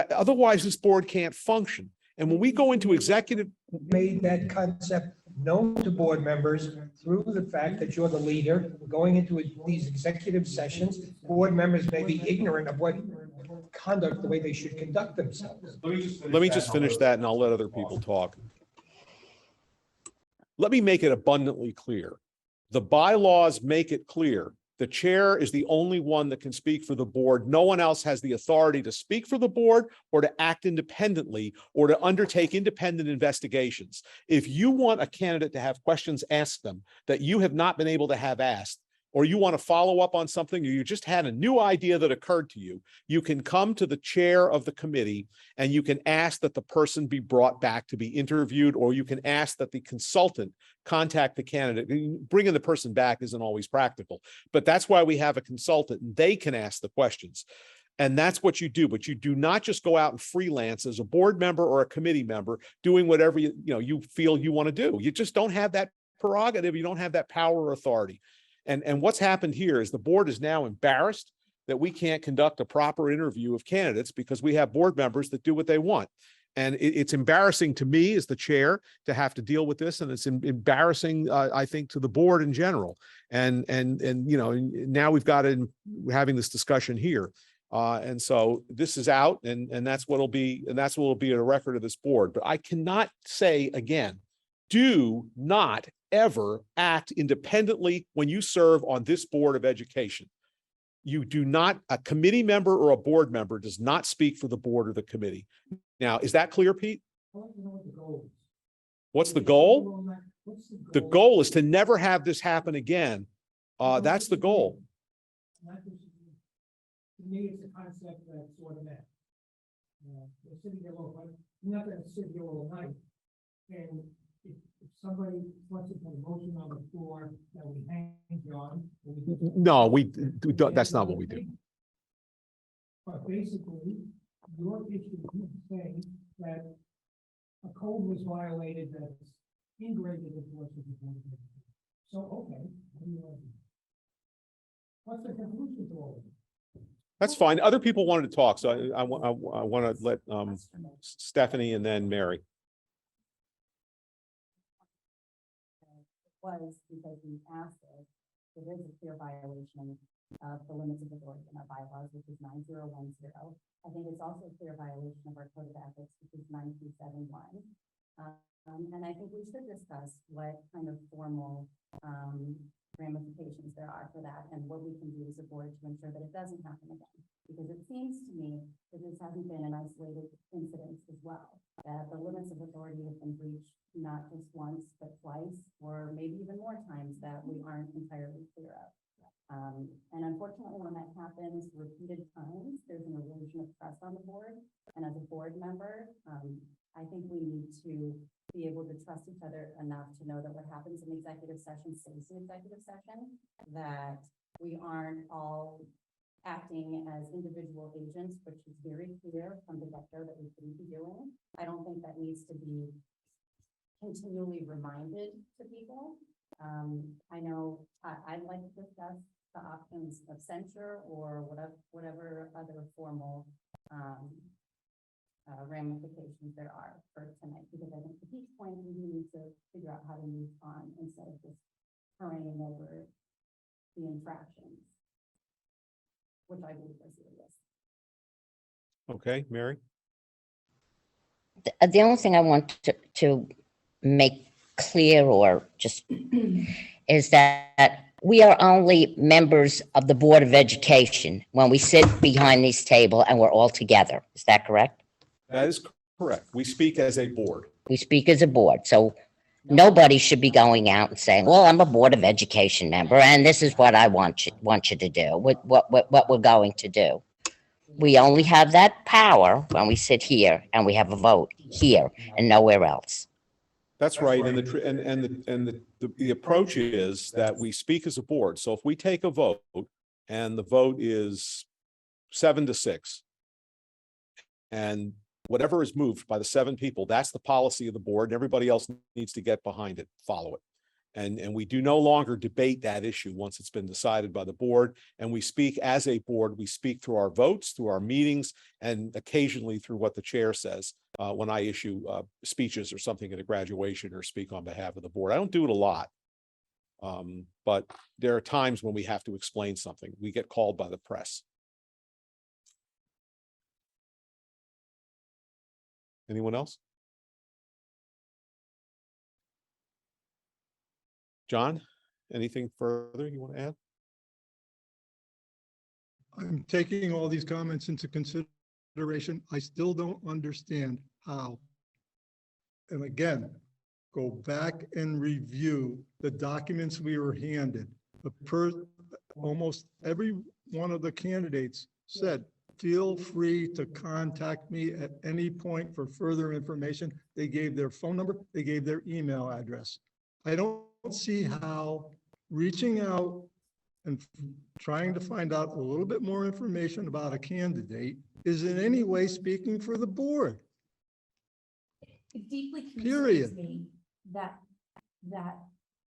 Otherwise, this board can't function. And when we go into executive, Made that concept known to board members through the fact that you're the leader. Going into these executive sessions, board members may be ignorant of what conduct, the way they should conduct themselves. let me just finish that and I'll let other people talk. Let me make it abundantly clear. The bylaws make it clear. The chair is the only one that can speak for the board. No one else has the authority to speak for the board or to act independently or to undertake independent investigations. If you want a candidate to have questions asked them that you have not been able to have asked, or you want to follow up on something, or you just had a new idea that occurred to you, you can come to the chair of the committee and you can ask that the person be brought back to be interviewed, or you can ask that the consultant contact the candidate. Bringing the person back isn't always practical, but that's why we have a consultant and they can ask the questions. And that's what you do, but you do not just go out and freelance as a board member or a committee member doing whatever you feel you want to do. You just don't have that prerogative. You don't have that power or authority. And what's happened here is the board is now embarrassed that we can't conduct a proper interview of candidates because we have board members that do what they want. And it's embarrassing to me as the chair to have to deal with this. And it's embarrassing, I think, to the board in general. And now we've got we're having this discussion here. And so this is out and that's what will be a record of this board. But I cannot say again, do not ever act independently when you serve on this Board of Education. You do not, a committee member or a board member does not speak for the board or the committee. Now, is that clear, Pete? What's the goal? The goal is to never have this happen again. That's the goal. To me, it's a concept that's sort of met. We're sitting here, we're not gonna sit here all night. And if somebody wants to put a motion on the floor that we hang on. No, that's not what we do. But basically, your issue is saying that a code was violated that's integrated into what's the board. So, okay. What do you want to do? What's the conclusion to all of it? That's fine. Other people wanted to talk, so I want to let Stephanie and then Mary. Was because we asked it, there is a clear violation of the limits of authority in our bylaws, which is 9010. I think it's also a clear violation of our code of ethics, which is 9271. And I think we should discuss what kind of formal ramifications there are for that and what we can do as a board to ensure that it doesn't happen again. Because it seems to me that this hasn't been an isolated incident as well, that the limits of authority have been breached not just once, but twice, or maybe even more times that we aren't entirely clear of. And unfortunately, when that happens repeated times, there's an erosion of trust on the board. And as a board member, I think we need to be able to trust each other enough to know that what happens in executive session stays in executive session, that we aren't all acting as individual agents, which is very clear from the get-go that we shouldn't be doing. I don't think that needs to be continually reminded to people. I know I'd like to discuss the options of censure or whatever other formal ramifications there are for tonight, because I think at each point we need to figure out how to move on instead of just hurrying over the infractions, which I believe are serious. Okay, Mary? The only thing I want to make clear or just is that we are only members of the Board of Education when we sit behind this table and we're all together. Is that correct? That is correct. We speak as a board. We speak as a board. So nobody should be going out and saying, well, I'm a Board of Education member and this is what I want you to do, what we're going to do. We only have that power when we sit here and we have a vote here and nowhere else. That's right. And the approach is that we speak as a board. So if we take a vote and the vote is 7-6, and whatever is moved by the 7 people, that's the policy of the board, and everybody else needs to get behind it, follow it. And we do no longer debate that issue once it's been decided by the board. And we speak as a board, we speak through our votes, through our meetings, and occasionally through what the chair says when I issue speeches or something at a graduation or speak on behalf of the board. I don't do it a lot. But there are times when we have to explain something. We get called by the press. Anyone else? John, anything further you want to add? I'm taking all these comments into consideration. I still don't understand how. And again, go back and review the documents we were handed. Almost every one of the candidates said, feel free to contact me at any point for further information. They gave their phone number, they gave their email address. I don't see how reaching out and trying to find out a little bit more information about a candidate is in any way speaking for the board. It deeply Period. concerns me that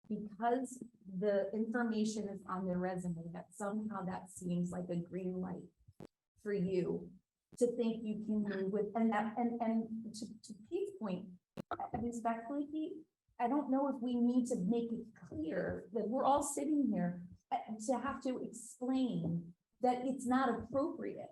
because the information is on their resume, that somehow that seems like a green light for you to think you can move with, and to Pete's point, respectfully, Pete, I don't know if we need to make it clear that we're all sitting here to have to explain that it's not appropriate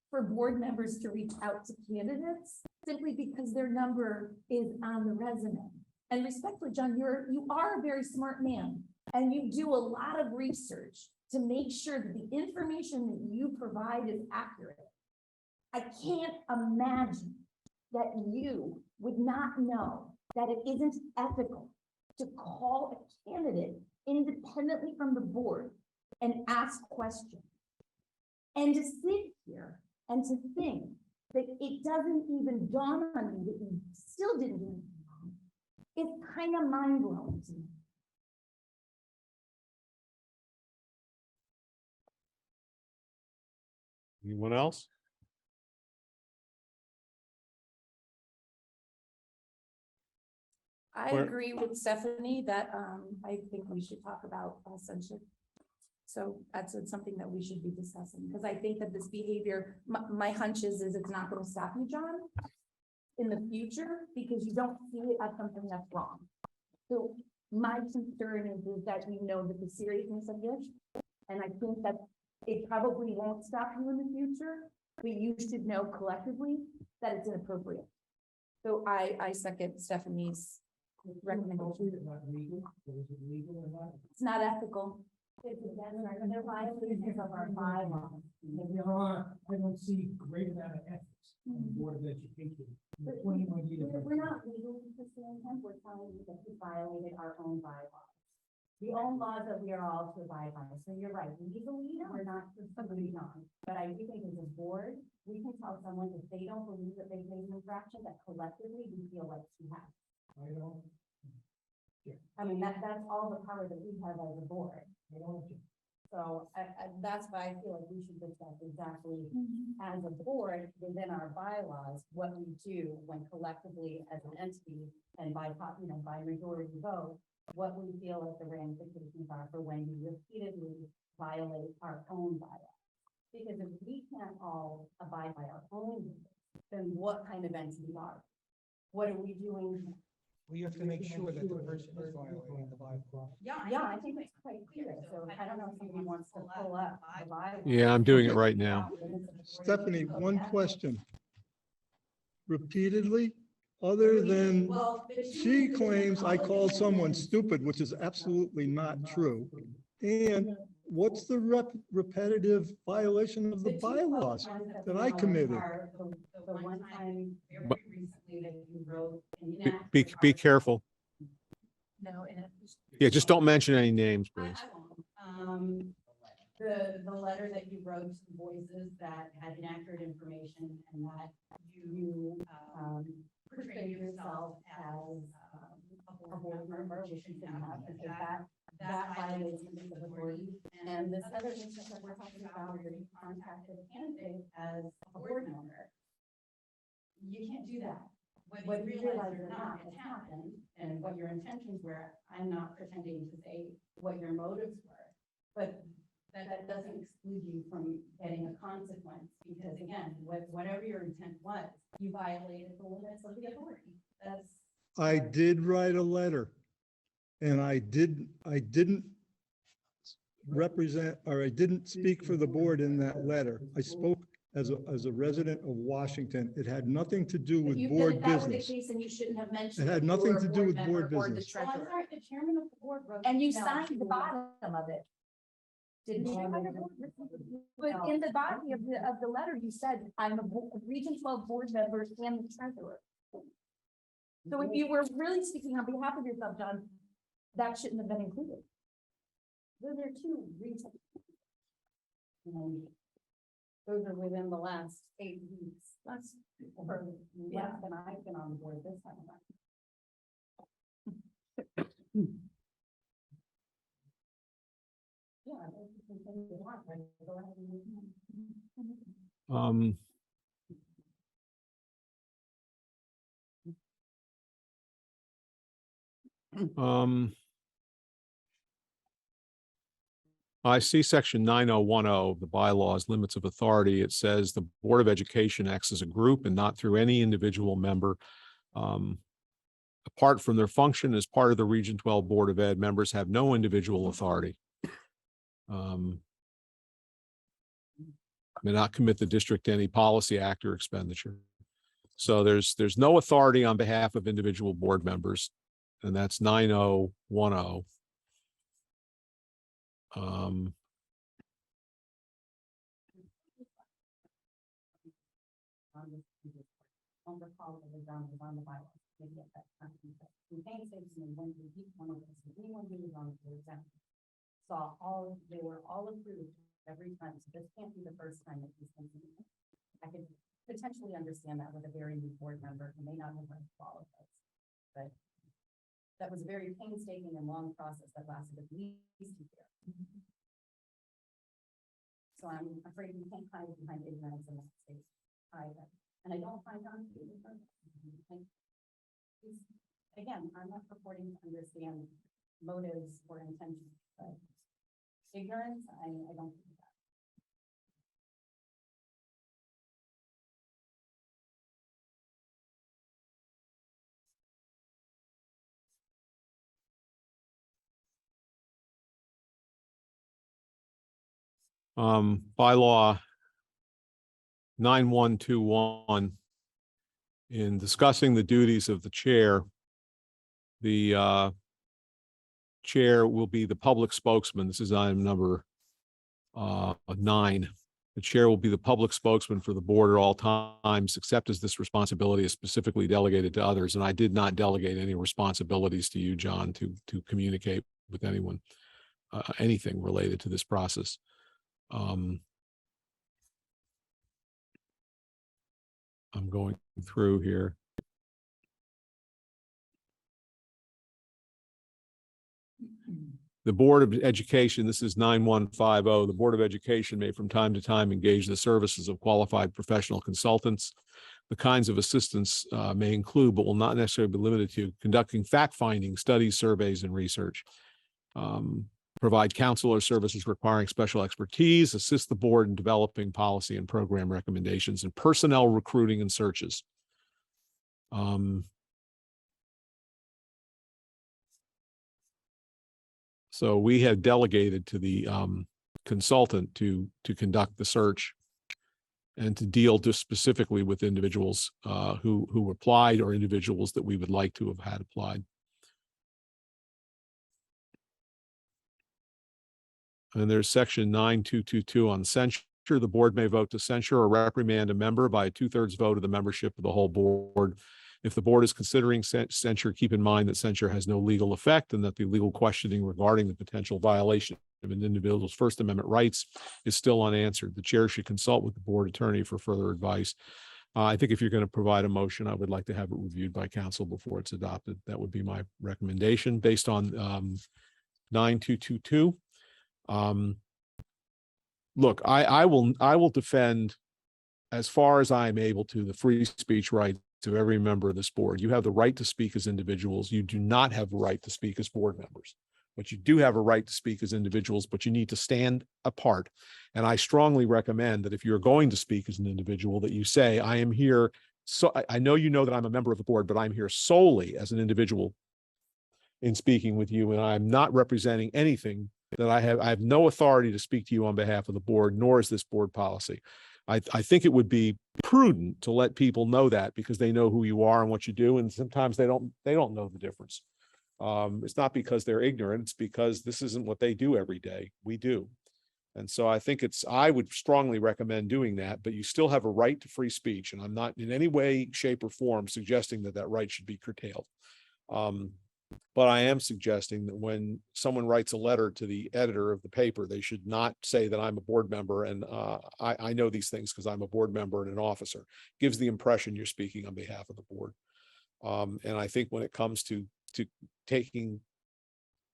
for board members to reach out to candidates simply because their number is on the resume. And respectfully, John, you are a very smart man. and you do a lot of research to make sure that the information that you provide is accurate, I can't imagine that you would not know that it isn't ethical to call a candidate independently from the board and ask questions. And to sit here and to think that it doesn't even dawn on you that you still didn't do anything wrong, it's kind of mind blowing to me. Anyone else? I Where- agree with Stephanie that, I think we should talk about censorship. So that's something that we should be discussing, because I think that this behavior, my hunch is it's not gonna stop you, John, in the future, because you don't see it as something that's wrong. So my concern is that you know that the seriousness of this, and I think that it probably won't stop you in the future, but you should know collectively that it's inappropriate. So I second Stephanie's recommendation. It's not ethical. They're violations of our bylaws. There are, I don't see great amount of ethics on the Board of Education. in 21 years. We're not legally pursuing him, we're telling you that he violated our own bylaws. The own laws that we are all to abide by, so you're right, legally, we're not agreed on. But I do think as a board, we can tell someone if they don't believe that they've made an infraction, that collectively we feel like we have. I don't, I mean, that's all the power that we have as a board. I don't. So that's why I feel like we should discuss exactly as a board within our bylaws, what we do when collectively as an entity and by, by majority vote, what we feel like the ramifications are for when you repeatedly violate our own bylaws. Because if we can't all abide by our own, then what kind of entity are? What are we doing? We have to make sure that the person is violating the bylaw. Yeah, I think it's quite clear. So I don't know if someone wants to pull up the bylaws. Yeah, I'm doing it right now. Stephanie, one question. Repeatedly, other than, she claims I called someone stupid, which is absolutely not true. And what's the repetitive violation of the bylaws that I committed? The one time very But- recently that you wrote an Be careful. No, Yeah, just don't mention any names, I please. won't. The letter that you wrote to Voices that had inaccurate information and that you portrayed yourself as a board member, which you shouldn't have, because that violates the authority. And this other instance that we're talking about, where you contacted a candidate as a board member. You can't do that. Whether you realize it or not, it's happened, and what your intentions were, I'm not pretending to say what your motives were. But that doesn't exclude you from getting a consequence, because again, whatever your intent was, you violated the limits of the authority. That's. I did write a letter. And I didn't represent, or I didn't speak for the board in that letter. I spoke as a resident of Washington. It had nothing to do with board business. And you shouldn't have mentioned. It had that you nothing were a to do with member board or the business. Well, I'm treasurer. sorry, the chairman of the board wrote. And you no, signed the you- bottom of it. Didn't you? But in the body of the letter, you said, I'm a Region 12 board member and the treasurer. So if you were really speaking on behalf of yourself, John, that shouldn't have been included. Those are two reasons. Those are within the last 8 weeks. That's, Or less than I've been on the board this time around. Yeah. those are some things you want, right? Go ahead and- I see section 9010 of the bylaws, limits of authority. It says the Board of Education acts as a group and not through any individual member. Apart from their function as part of the Region 12 Board of Ed, members have no individual authority. May not commit the district to any policy, act, or expenditure. So there's no authority on behalf of individual board members, and that's 9010. Don't recall it was on the bylaws, maybe at that time. In painstaking, when we each one of us, anyone who was on the exam, they were all approved every time, so this can't be the first time that these things. I could potentially understand that with a very new board member who may not have read all of this, but that was a very painstaking and long process that lasted at least a year. So I'm afraid we can't hide behind ignorance in that space either. And I don't find on. Again, I'm not purporting to understand motives or intentions, but ignorance, I don't think that. Bylaw 9121. In discussing the duties of the chair, the chair will be the public spokesman. This is item number 9. The chair will be the public spokesman for the board at all times, except as this responsibility is specifically delegated to others. And I did not delegate any responsibilities to you, John, to communicate with anyone, anything related to this process. I'm going through here. The Board of Education, this is 9150. The Board of Education may from time to time engage the services of qualified professional consultants. The kinds of assistance may include, but will not necessarily be limited to, conducting fact-finding studies, surveys, and research. Provide counsel or services requiring special expertise, assist the board in developing policy and program recommendations, and personnel recruiting and searches. So we have delegated to the consultant to conduct the search and to deal just specifically with individuals who applied or individuals that we would like to have had applied. And there's section 9222 on censure. The board may vote to censure or reprimand a member by a 2/3 vote of the membership of the whole board. If the board is considering censure, keep in mind that censure has no legal effect and that the legal questioning regarding the potential violation of an individual's First Amendment rights is still unanswered. The chair should consult with the board attorney for further advice. I think if you're going to provide a motion, I would like to have it reviewed by council before it's adopted. That would be my recommendation based on 9222. Look, I will defend as far as I am able to the free speech right to every member of this board. You have the right to speak as individuals. You do not have a right to speak as board members, but you do have a right to speak as individuals, but you need to stand apart. And I strongly recommend that if you're going to speak as an individual, that you say, I am here. So I know you know that I'm a member of the board, but I'm here solely as an individual in speaking with you. And I'm not representing anything that I have no authority to speak to you on behalf of the board, nor is this board policy. I think it would be prudent to let people know that because they know who you are and what you do. And sometimes they don't know the difference. It's not because they're ignorant. It's because this isn't what they do every day. We do. And so I think I would strongly recommend doing that, but you still have a right to free speech. And I'm not in any way, shape or form suggesting that that right should be curtailed. But I am suggesting that when someone writes a letter to the editor of the paper, they should not say that I'm a board member and I know these things because I'm a board member and an officer. Gives the impression you're speaking on behalf of the board. And I think when it comes to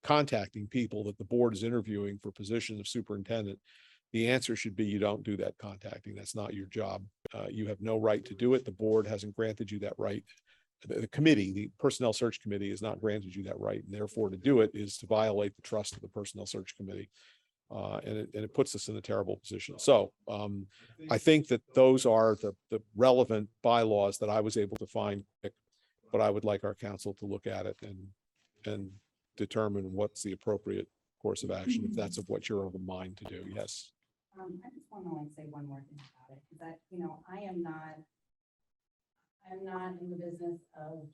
contacting people that the board is interviewing for position of superintendent, the answer should be you don't do that contacting. That's not your job. You have no right to do it. The board hasn't granted you that right. The committee, the personnel search committee, has not granted you that right, and therefore to do it is to violate the trust of the personnel search committee, and it puts us in a terrible position. So I think that those are the relevant bylaws that I was able to find, but I would like our council to look at it and determine what's the appropriate course of action if that's of what you're of a mind to do. Yes. I just want to say one more thing about it, that, I'm not in the business of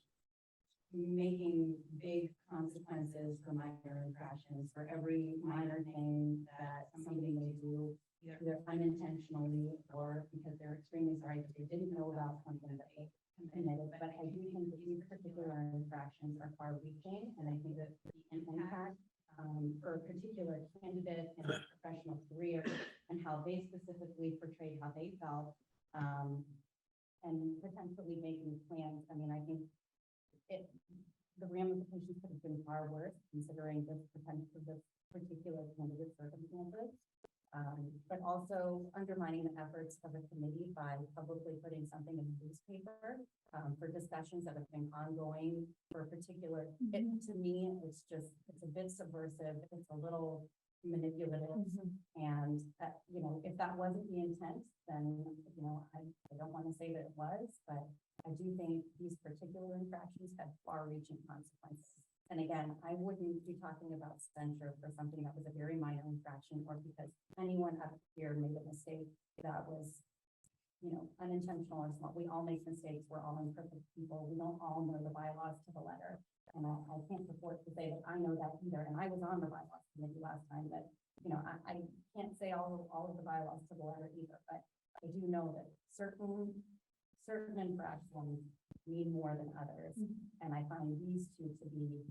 making big consequences for minor infractions, for every minor thing that somebody may do, either unintentionally or because they're extremely sorry that they didn't know about something that they committed. But I do think that these particular infractions are far reaching, and I think that the impact for a particular candidate in a professional career and how they specifically portrayed how they felt, and potentially making plans. I mean, I think the ramifications could have been far worse considering this particular candidate circumstances. But also undermining the efforts of the committee by publicly putting something in the newspaper for discussions that have been ongoing for a particular, to me, it's a bit subversive, it's a little manipulative. And, if that wasn't the intent, then, I don't want to say that it was, but I do think these particular infractions had far-reaching consequences. And again, I wouldn't be talking about censure for something that was a very minor infraction or because anyone up here made a mistake that was, unintentional or small. We all make mistakes. We're all imperfect people. We don't all know the bylaws to the letter. And I can't purport to say that I know that either. And I was on the bylaws committee last time, but, I can't say all of the bylaws to the letter either. But I do know that certain infractions mean more than others. And I find these two to be,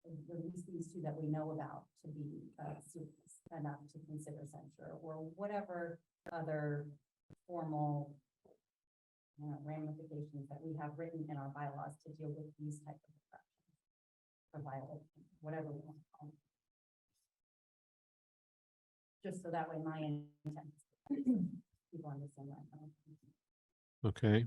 at least these two that we know about, to be serious enough to consider censure or whatever other formal ramifications that we have written in our bylaws to deal with these types of infractions or violations, whatever we want to call them. Just so that way my intent, people understand that. Okay.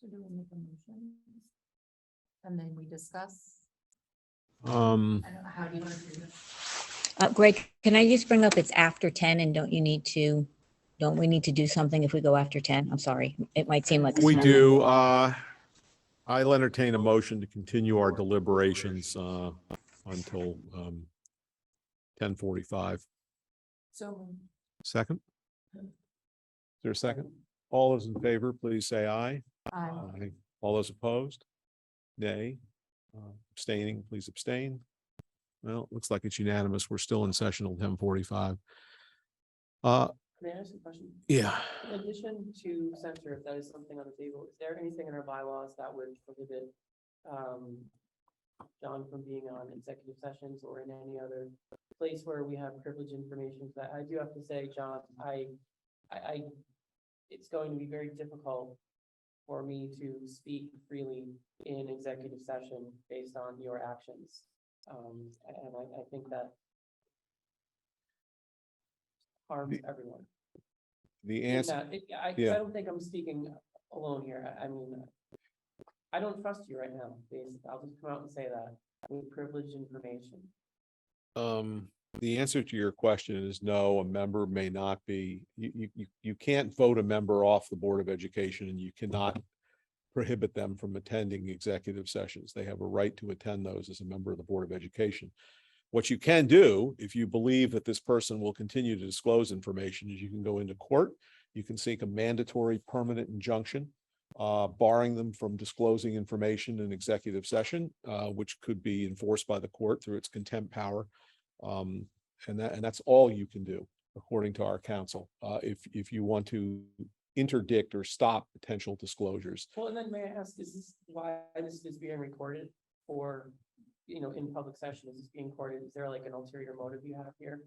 So do we make a motion? And then we discuss? Um, I don't know, how do you want to do this? Greg, can I just bring up it's after 10 and don't we need to do something if we go after 10? I'm sorry. It might seem like. a we small- do, I'll entertain a motion to continue our deliberations, until, 10:45. So. Second? Is there a second? All those in favor, please say aye. Aye. All those opposed? Nay. Abstaining, please abstain. Well, looks like it's unanimous. We're still in session till 10:45. May I ask a question? Yeah. In addition to censure, if that is something on the table, is there anything in our bylaws that would prohibit John from being on executive sessions or in any other place where we have privileged information? That I do have to say, John, it's going to be very difficult for me to speak freely in executive session based on your actions. And I think that harms everyone. The In answer, that, I yeah. don't think I'm speaking alone here. I mean, I don't trust you right now, basically. I'll just come out and say that with privileged information. the answer to your question is no, a member may not be, you can't vote a member off the Board of Education and you cannot prohibit them from attending executive sessions. They have a right to attend those as a member of the Board of Education. What you can do, if you believe that this person will continue to disclose information, is you can go into court. You can seek a mandatory permanent injunction, barring them from disclosing information in executive session, which could be enforced by the court through its contempt power. And that's all you can do, according to our counsel, if you want to interdict or stop potential disclosures. Well, and then may I ask, is this why this is being recorded for, in public session? Is this being recorded? Is there like an ulterior motive you have here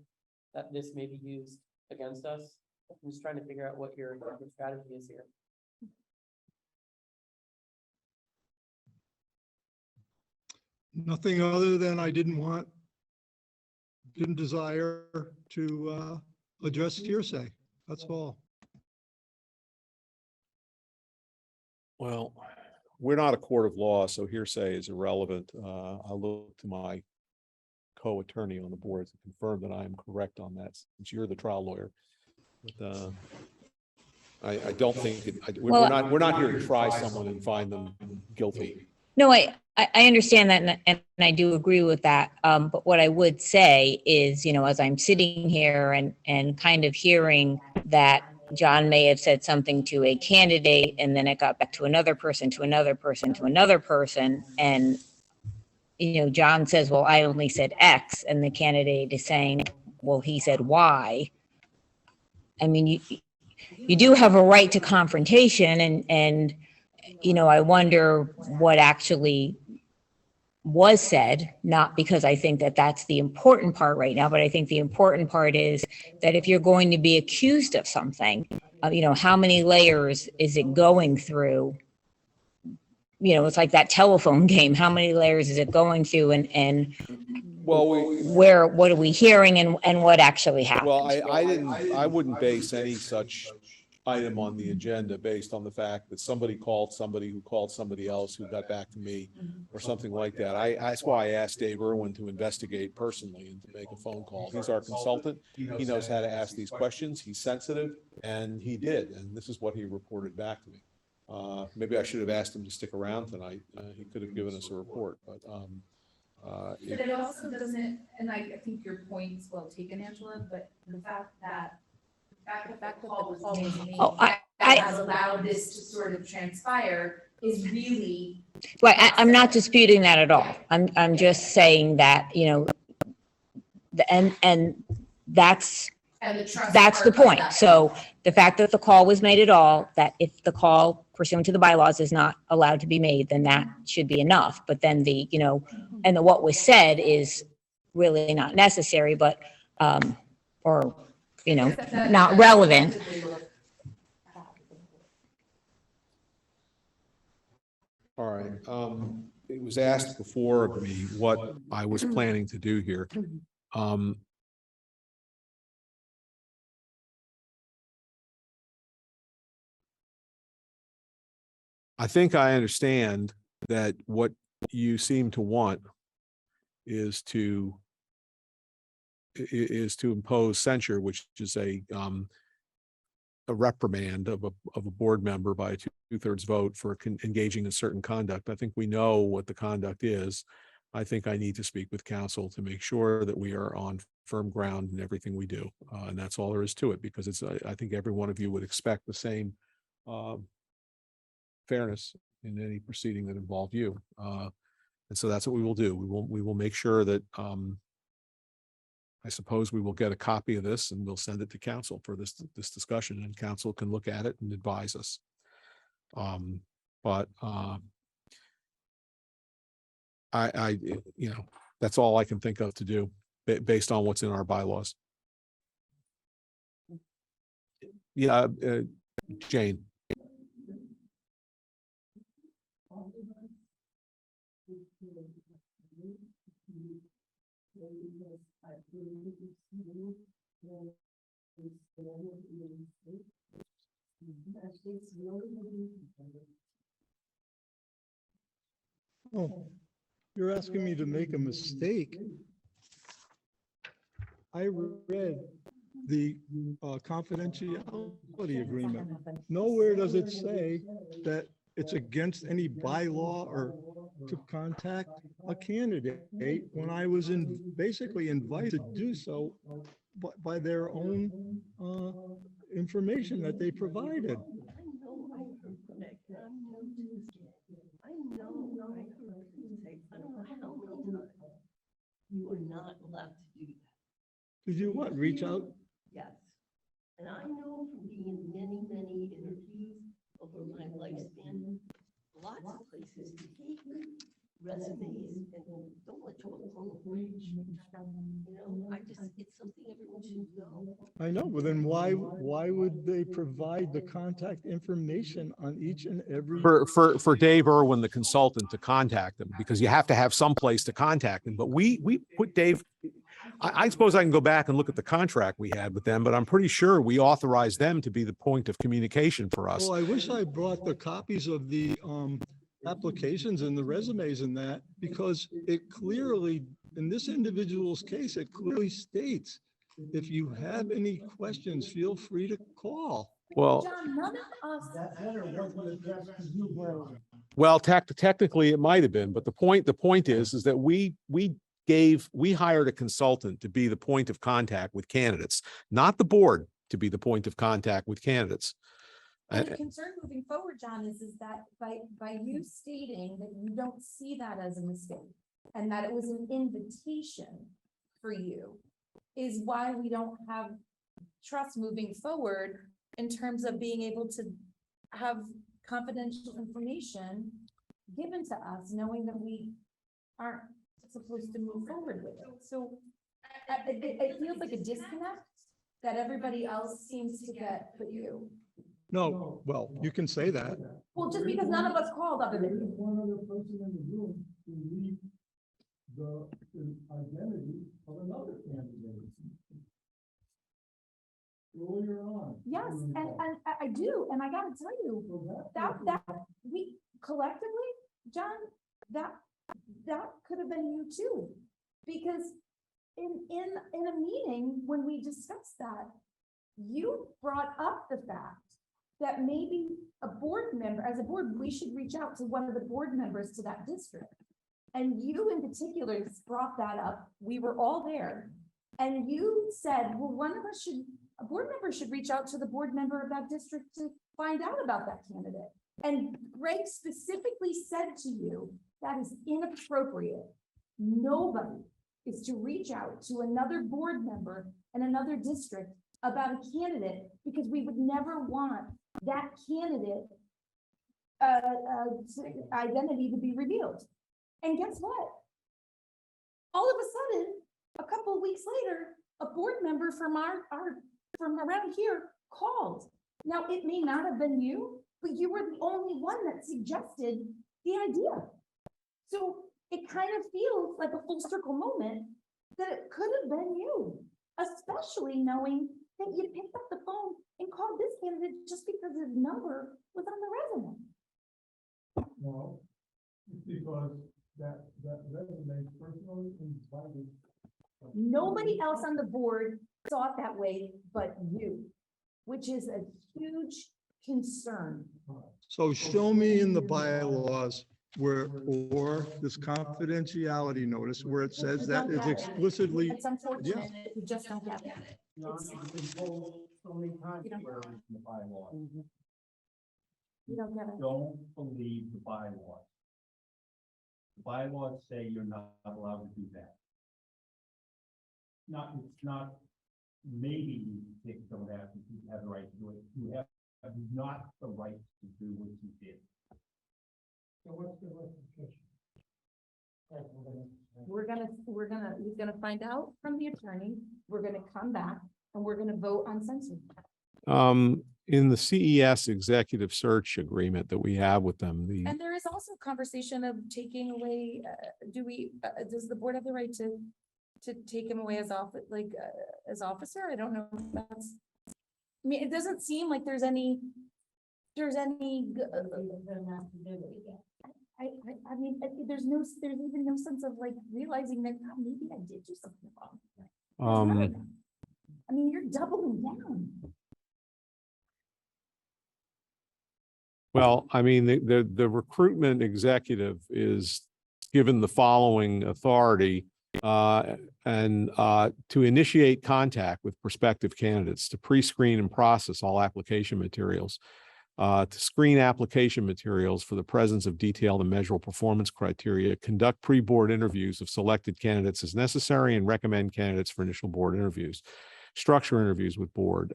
that this may be used against us? I'm just trying to figure out what your strategy is here. Nothing other than I didn't desire to address hearsay. That's all. Well, we're not a court of law, so hearsay is irrelevant. I'll look to my co-attorney on the board to confirm that I am correct on that, since you're the trial lawyer. But I don't think, we're not here to try someone and find them guilty. No, I understand that, and I do agree with that. But what I would say is, as I'm sitting here and kind of hearing that John may have said something to a candidate and then it got back to another person, to another person, to another person. And, John says, well, I only said X, and the candidate is saying, well, he said Y. I mean, you do have a right to confrontation and, I wonder what actually was said, not because I think that that's the important part right now, but I think the important part is that if you're going to be accused of something, how many layers is it going through? It's like that telephone game. How many layers is it going through and Well, what are we hearing and what actually happened? well, I wouldn't base any such item on the agenda based on the fact that somebody called somebody who called somebody else who got back to me or something like that. That's why I asked Dave Irwin to investigate personally and to make a phone call. He's our consultant. He knows how to ask these questions. He's sensitive, and he did. And this is what he reported back to me. Maybe I should have asked him to stick around tonight. He could have given us a report, but But it also doesn't, and I think your point's well taken, Angela, but the fact that the call was made that has allowed this to sort of transpire is really. Right, I'm not disputing that at all. I'm just saying that, and that's the point. So the fact that the call was made at all, that if the call pursuant to the bylaws is not allowed to be made, then that should be enough. But then and what was said is really not necessary, but, not relevant. all right. It was asked before of me what I was planning to do here. I think I understand that what you seem to want is to impose censure, which is a reprimand of a board member by a 2/3 vote for engaging in certain conduct. I think we know what the conduct is. I think I need to speak with counsel to make sure that we are on firm ground in everything we do. And that's all there is to it, because I think every one of you would expect the same fairness in any proceeding that involved you. And so that's what we will do. We will make sure that I suppose we will get a copy of this and we'll send it to council for this discussion, and council can look at it and advise us. But that's all I can think of to do based on what's in our bylaws. Yeah, Jane. Oh, you're asking me to make a mistake. I read the confidentiality agreement. Nowhere does it say that it's against any bylaw or to contact a candidate when I was basically invited to do so by their own information that they provided. You are not allowed to do that. Did you what, reach out? Yes. And I know from being in many interviews over my lifespan, lots of places take resumes and don't let you alone. It's something everyone should know. I know, but then why would they provide the contact information on each and every? For Dave Irwin, the consultant, to contact them, because you have to have some place to contact them. But we put Dave, I suppose I can go back and look at the contract we had with them, but I'm pretty sure we authorized them to be the point of communication for us. Well, I wish I brought the copies of the applications and the resumes and that, because it clearly, in this individual's case, it clearly states, if you have any questions, feel free to call. Well, John, none of us. well, technically it might have been, but the point is that we hired a consultant to be the point of contact with candidates, not the board, to be the point of contact with candidates. And the concern moving forward, John, is that by you stating that you don't see that as a mistake and that it was an invitation for you is why we don't have trust moving forward in terms of being able to have confidential information given to us, knowing that we aren't supposed to move forward with it. So it feels like a disconnect that everybody else seems to get but you. No, well, you can say that. Well, just because none of us called other than you. One other person in the room who leaves the identity of another candidate. Earlier on. Yes, and I do, and I gotta tell you, that we collectively, John, that could have been you too. Because in a meeting, when we discussed that, you brought up the fact that maybe a board member, as a board, we should reach out to one of the board members to that district. And you in particular brought that up. We were all there. And you said, well, a board member should reach out to the board member of that district to find out about that candidate. And Greg specifically said to you, that is inappropriate. Nobody is to reach out to another board member in another district about a candidate because we would never want that candidate identity to be revealed. And guess what? All of a sudden, a couple of weeks later, a board member from from around here called. Now, it may not have been you, but you were the only one that suggested the idea. So it kind of feels like a full circle moment that it could have been you, especially knowing that you picked up the phone and called this candidate just because his number was on the resume. No, it's because that resume personally invited. Nobody else on the board saw it that way but you, which is a huge concern. So show me in the bylaws where, or this confidentiality notice where it says that is explicitly, It's unfortunate, we just don't get it. So many times You don't- where in the bylaws. You don't get it. Don't believe the bylaws. The bylaws say you're not allowed to do that. It's not, maybe you take some of that, you have the right to do it, you have not the right to do what you did. So what's the justification? He's gonna find out from the attorney, we're gonna come back and we're gonna vote on censoring. In the CES executive search agreement that we have with them, And there is also conversation of taking away, does the board have the right to take him away as as officer? I don't know if that's, I mean, it doesn't seem like there's any. I mean, there's even no sense of like realizing that oh, maybe I did do something wrong. There's none of that. I mean, you're doubling down. well, I mean, the recruitment executive is given the following authority and to initiate contact with prospective candidates, to pre-screen and process all application materials, to screen application materials for the presence of detailed and measurable performance criteria, conduct pre-board interviews of selected candidates as necessary, and recommend candidates for initial board interviews, structure interviews with board,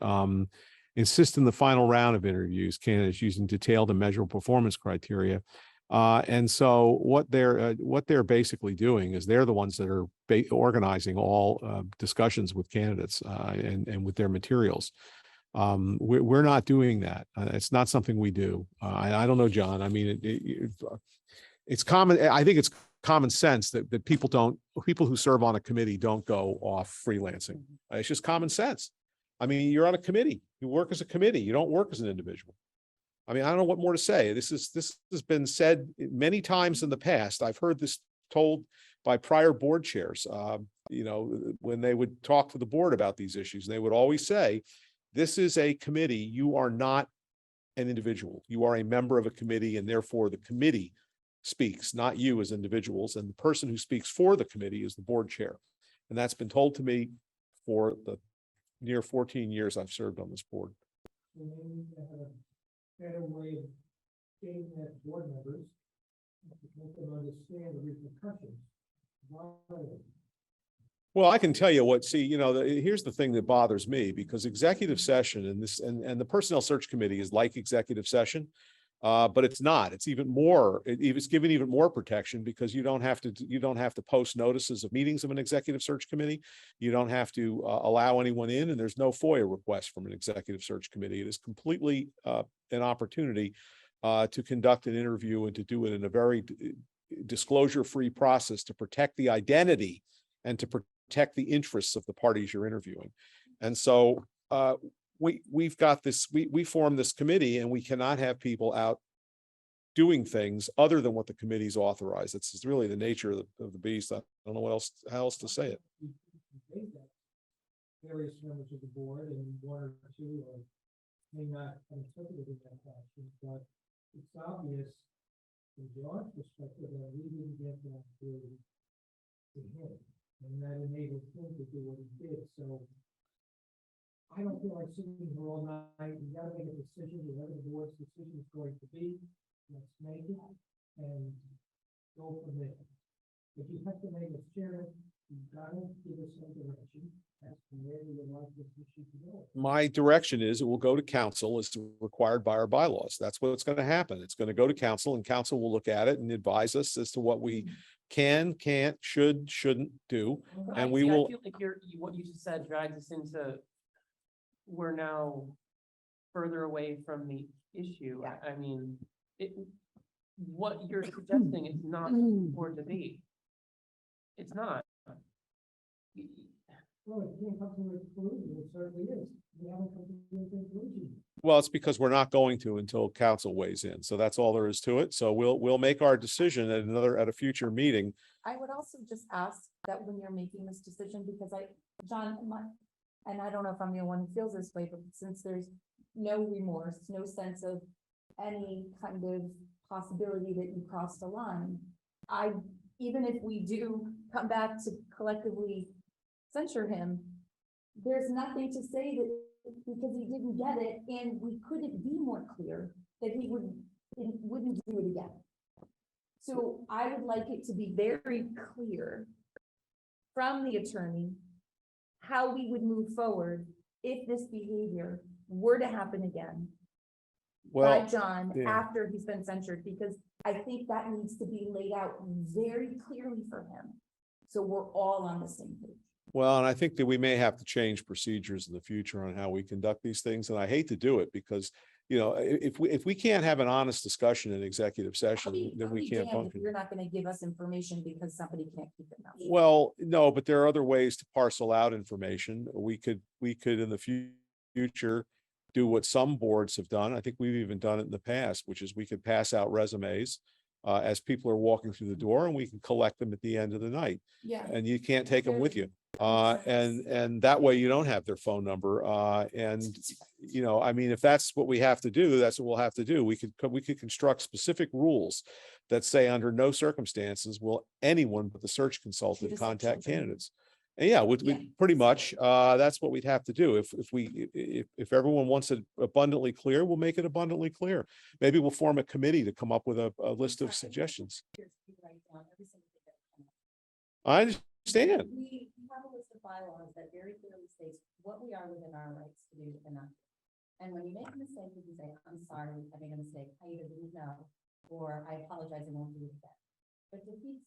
insist in the final round of interviews, candidates using detailed and measurable performance criteria. And so what they're basically doing is they're the ones that are organizing all discussions with candidates and with their materials. We're not doing that. It's not something we do. I don't know, John. I mean, it's common. I think it's common sense that people who serve on a committee don't go off freelancing. It's just common sense. I mean, you're on a committee. You work as a committee. You don't work as an individual. I mean, I don't know what more to say. This has been said many times in the past. I've heard this told by prior board chairs, when they would talk to the board about these issues, they would always say, this is a committee. You are not an individual. You are a member of a committee, and therefore the committee speaks, not you as individuals. And the person who speaks for the committee is the board chair. And that's been told to me for the near 14 years I've served on this board. So maybe we can have a better way of getting that board members to make them understand the repercussions. Well, I can tell you what, see, here's the thing that bothers me, because executive session and this, and the Personnel Search Committee is like executive session. But it's not, it's even more, it's given even more protection, because you don't have to post notices of meetings of an executive search committee. You don't have to allow anyone in, and there's no FOIA request from an executive search committee. It is completely an opportunity to conduct an interview and to do it in a very disclosure-free process to protect the identity and to protect the interests of the parties you're interviewing. And so we've got this, we formed this committee, and we cannot have people out doing things other than what the committee's authorized. It's really the nature of the beast. I don't know how else to say it. Various members of the board, and one or two may not have interpreted it in that fashion, but it's obvious from John's perspective that we didn't get that through to him, and that enabled him to do what he did. So I don't feel like sitting here all night. We gotta make a decision, whatever the board's decision is going to be. Let's make it and go from there. If you have to make a chair, you've gotta give us some direction as to where you would like this issue to go. My direction is it will go to council as required by our bylaws. That's what's going to happen. It's going to go to council, and council will look at it and advise us as to what we can, can't, should, shouldn't do. And we will. I feel like what you just said drags us into, we're now further away from the issue. I mean, what you're suggesting is not for debate. It's not. Well, it can't come to a conclusion. It certainly is. We haven't come to a conclusion. Well, it's because we're not going to until council weighs in. So that's all there is to it. So we'll make our decision at a future meeting. I would also just ask that when you're making this decision, because John, and I don't know if I'm the only one who feels this way, but since there's no remorse, no sense of any kind of possibility that you crossed a line, even if we do come back to collectively censure him, there's nothing to say that because he didn't get it, and we couldn't be more clear that he wouldn't do it again. So I would like it to be very clear from the attorney how we would move forward if this behavior were to happen again by Well, John yeah. after he's been censured, because I think that needs to be laid out very clearly for him. So we're all on the same page. Well, and I think that we may have to change procedures in the future on how we conduct these things. And I hate to do it because, if we can't have an honest discussion in executive session, then we can't function. You're not gonna give us information because somebody can't keep their mouth shut. Well, no, but there are other ways to parcel out information. We could in the future do what some boards have done. I think we've even done it in the past, which is we could pass out resumes as people are walking through the door, and we can collect them at the end of the night. Yeah. And you can't take them with you. And that way you don't have their phone number. I mean, if that's what we have to do, that's what we'll have to do. We could construct specific rules that say under no circumstances will anyone but the search consultant Just like contact children. candidates. And yeah, we pretty much, that's what we'd have to do. If everyone wants it abundantly clear, we'll make it abundantly clear. Maybe we'll form a committee to come up with a list of suggestions. I understand. We have a list of bylaws that very clearly states what we are within our rights to do and not. And when you make a mistake, you can say, I'm sorry, I made a mistake, I either didn't know, or I apologize and won't do it again. But to Pete's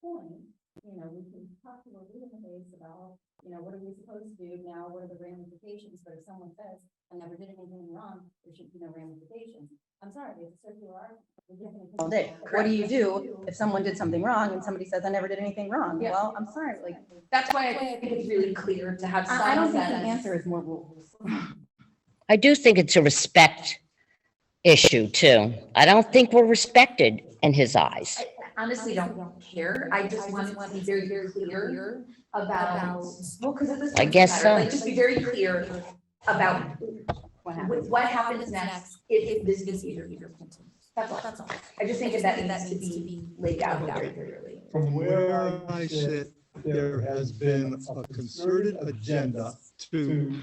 point, we can talk to a little bit about, what are we supposed to do now? What are the ramifications? But if someone says, I never did anything wrong, there should be no ramifications. I'm sorry, it's a circular argument. All day. What do you do if someone did something wrong and somebody says, I never did anything wrong? Yeah. Well, I'm sorry, like, That's why I think it's really clear to have. I don't think the some answer is more rules. I do think it's a respect issue too. I don't think we're respected in his eyes. I honestly don't care. I just want to be very, very clear about, well, because this. I guess so. Like, just be very clear about what happens next if this behavior continues. That's all. I just think that needs to be laid out very clearly. From where I sit, there has been a concerted agenda to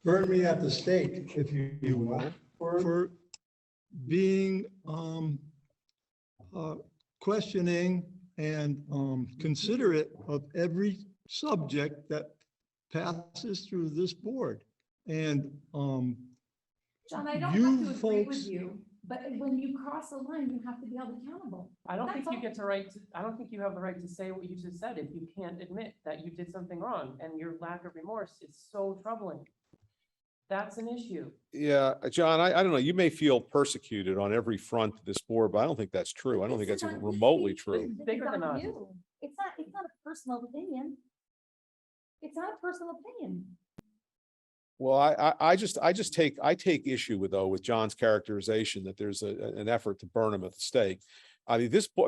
burn me at the stake, if you will, for being questioning and considerate of every subject that passes through this board. And John, I don't you have to agree folks- with you, but when you cross a line, you have to be held accountable. I don't think That's you all. get to I don't think you have the right to say what you just said if you can't admit that you did something wrong, and your lack of remorse is so troubling. That's an issue. Yeah, John, I don't know. You may feel persecuted on every front of this board, but I don't think that's true. I don't think This that's is even on you. remotely This true. is Bigger than on us. you. It's not a personal opinion. It's not a personal opinion. Well, I take issue with, though, with John's characterization that there's an effort to burn him at the stake. I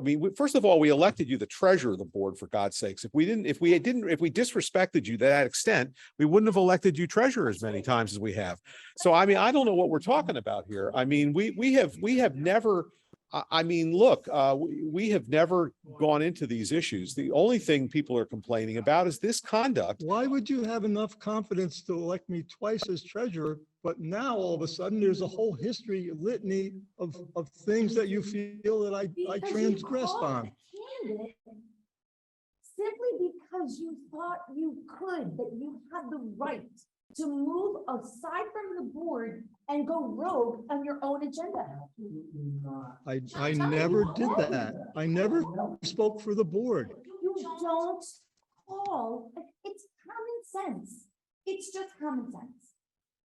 mean, first of all, we elected you the treasurer of the board, for God's sakes. If we disrespected you to that extent, we wouldn't have elected you treasurer as many times as we have. So, I mean, I don't know what we're talking about here. I mean, we have never, I mean, look, we have never gone into these issues. The only thing people are complaining about is this conduct. why would you have enough confidence to elect me twice as treasurer? But now all of a sudden, there's a whole litany of things that you feel that I Because you transgressed called on. a candidate Simply because you thought you could, that you had the right to move aside from the board and go rogue on your own agenda. I never did that. I never spoke for the board. You don't call, it's common sense. It's just common sense.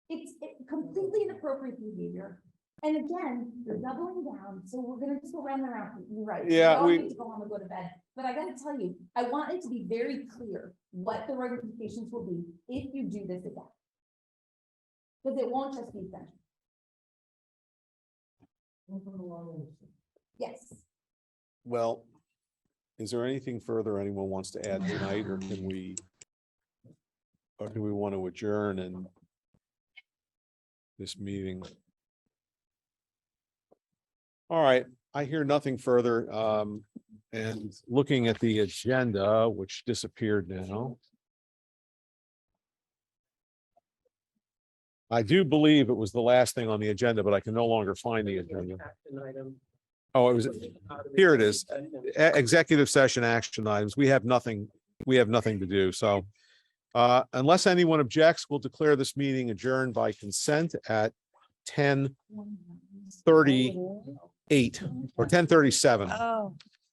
It's completely inappropriate behavior. And again, you're doubling down, so we're gonna just go round and round. You're right. Yeah, all we- need to go home and go to bed. But I gotta tell you, I want it to be very clear what the ramifications will be if you do this again. Because it won't just be censure. Yes. Well, is there anything further anyone wants to add tonight, or do we want to adjourn and this meeting? All right, I hear nothing further. And looking at the agenda, which disappeared now. I do believe it was the last thing on the agenda, but I can no longer find the agenda. Action item. Oh, it was, here it is. Executive session action items. We have nothing to do, so. Unless anyone objects, we'll declare this meeting adjourned by consent at 10:38 or 10:37. Oh.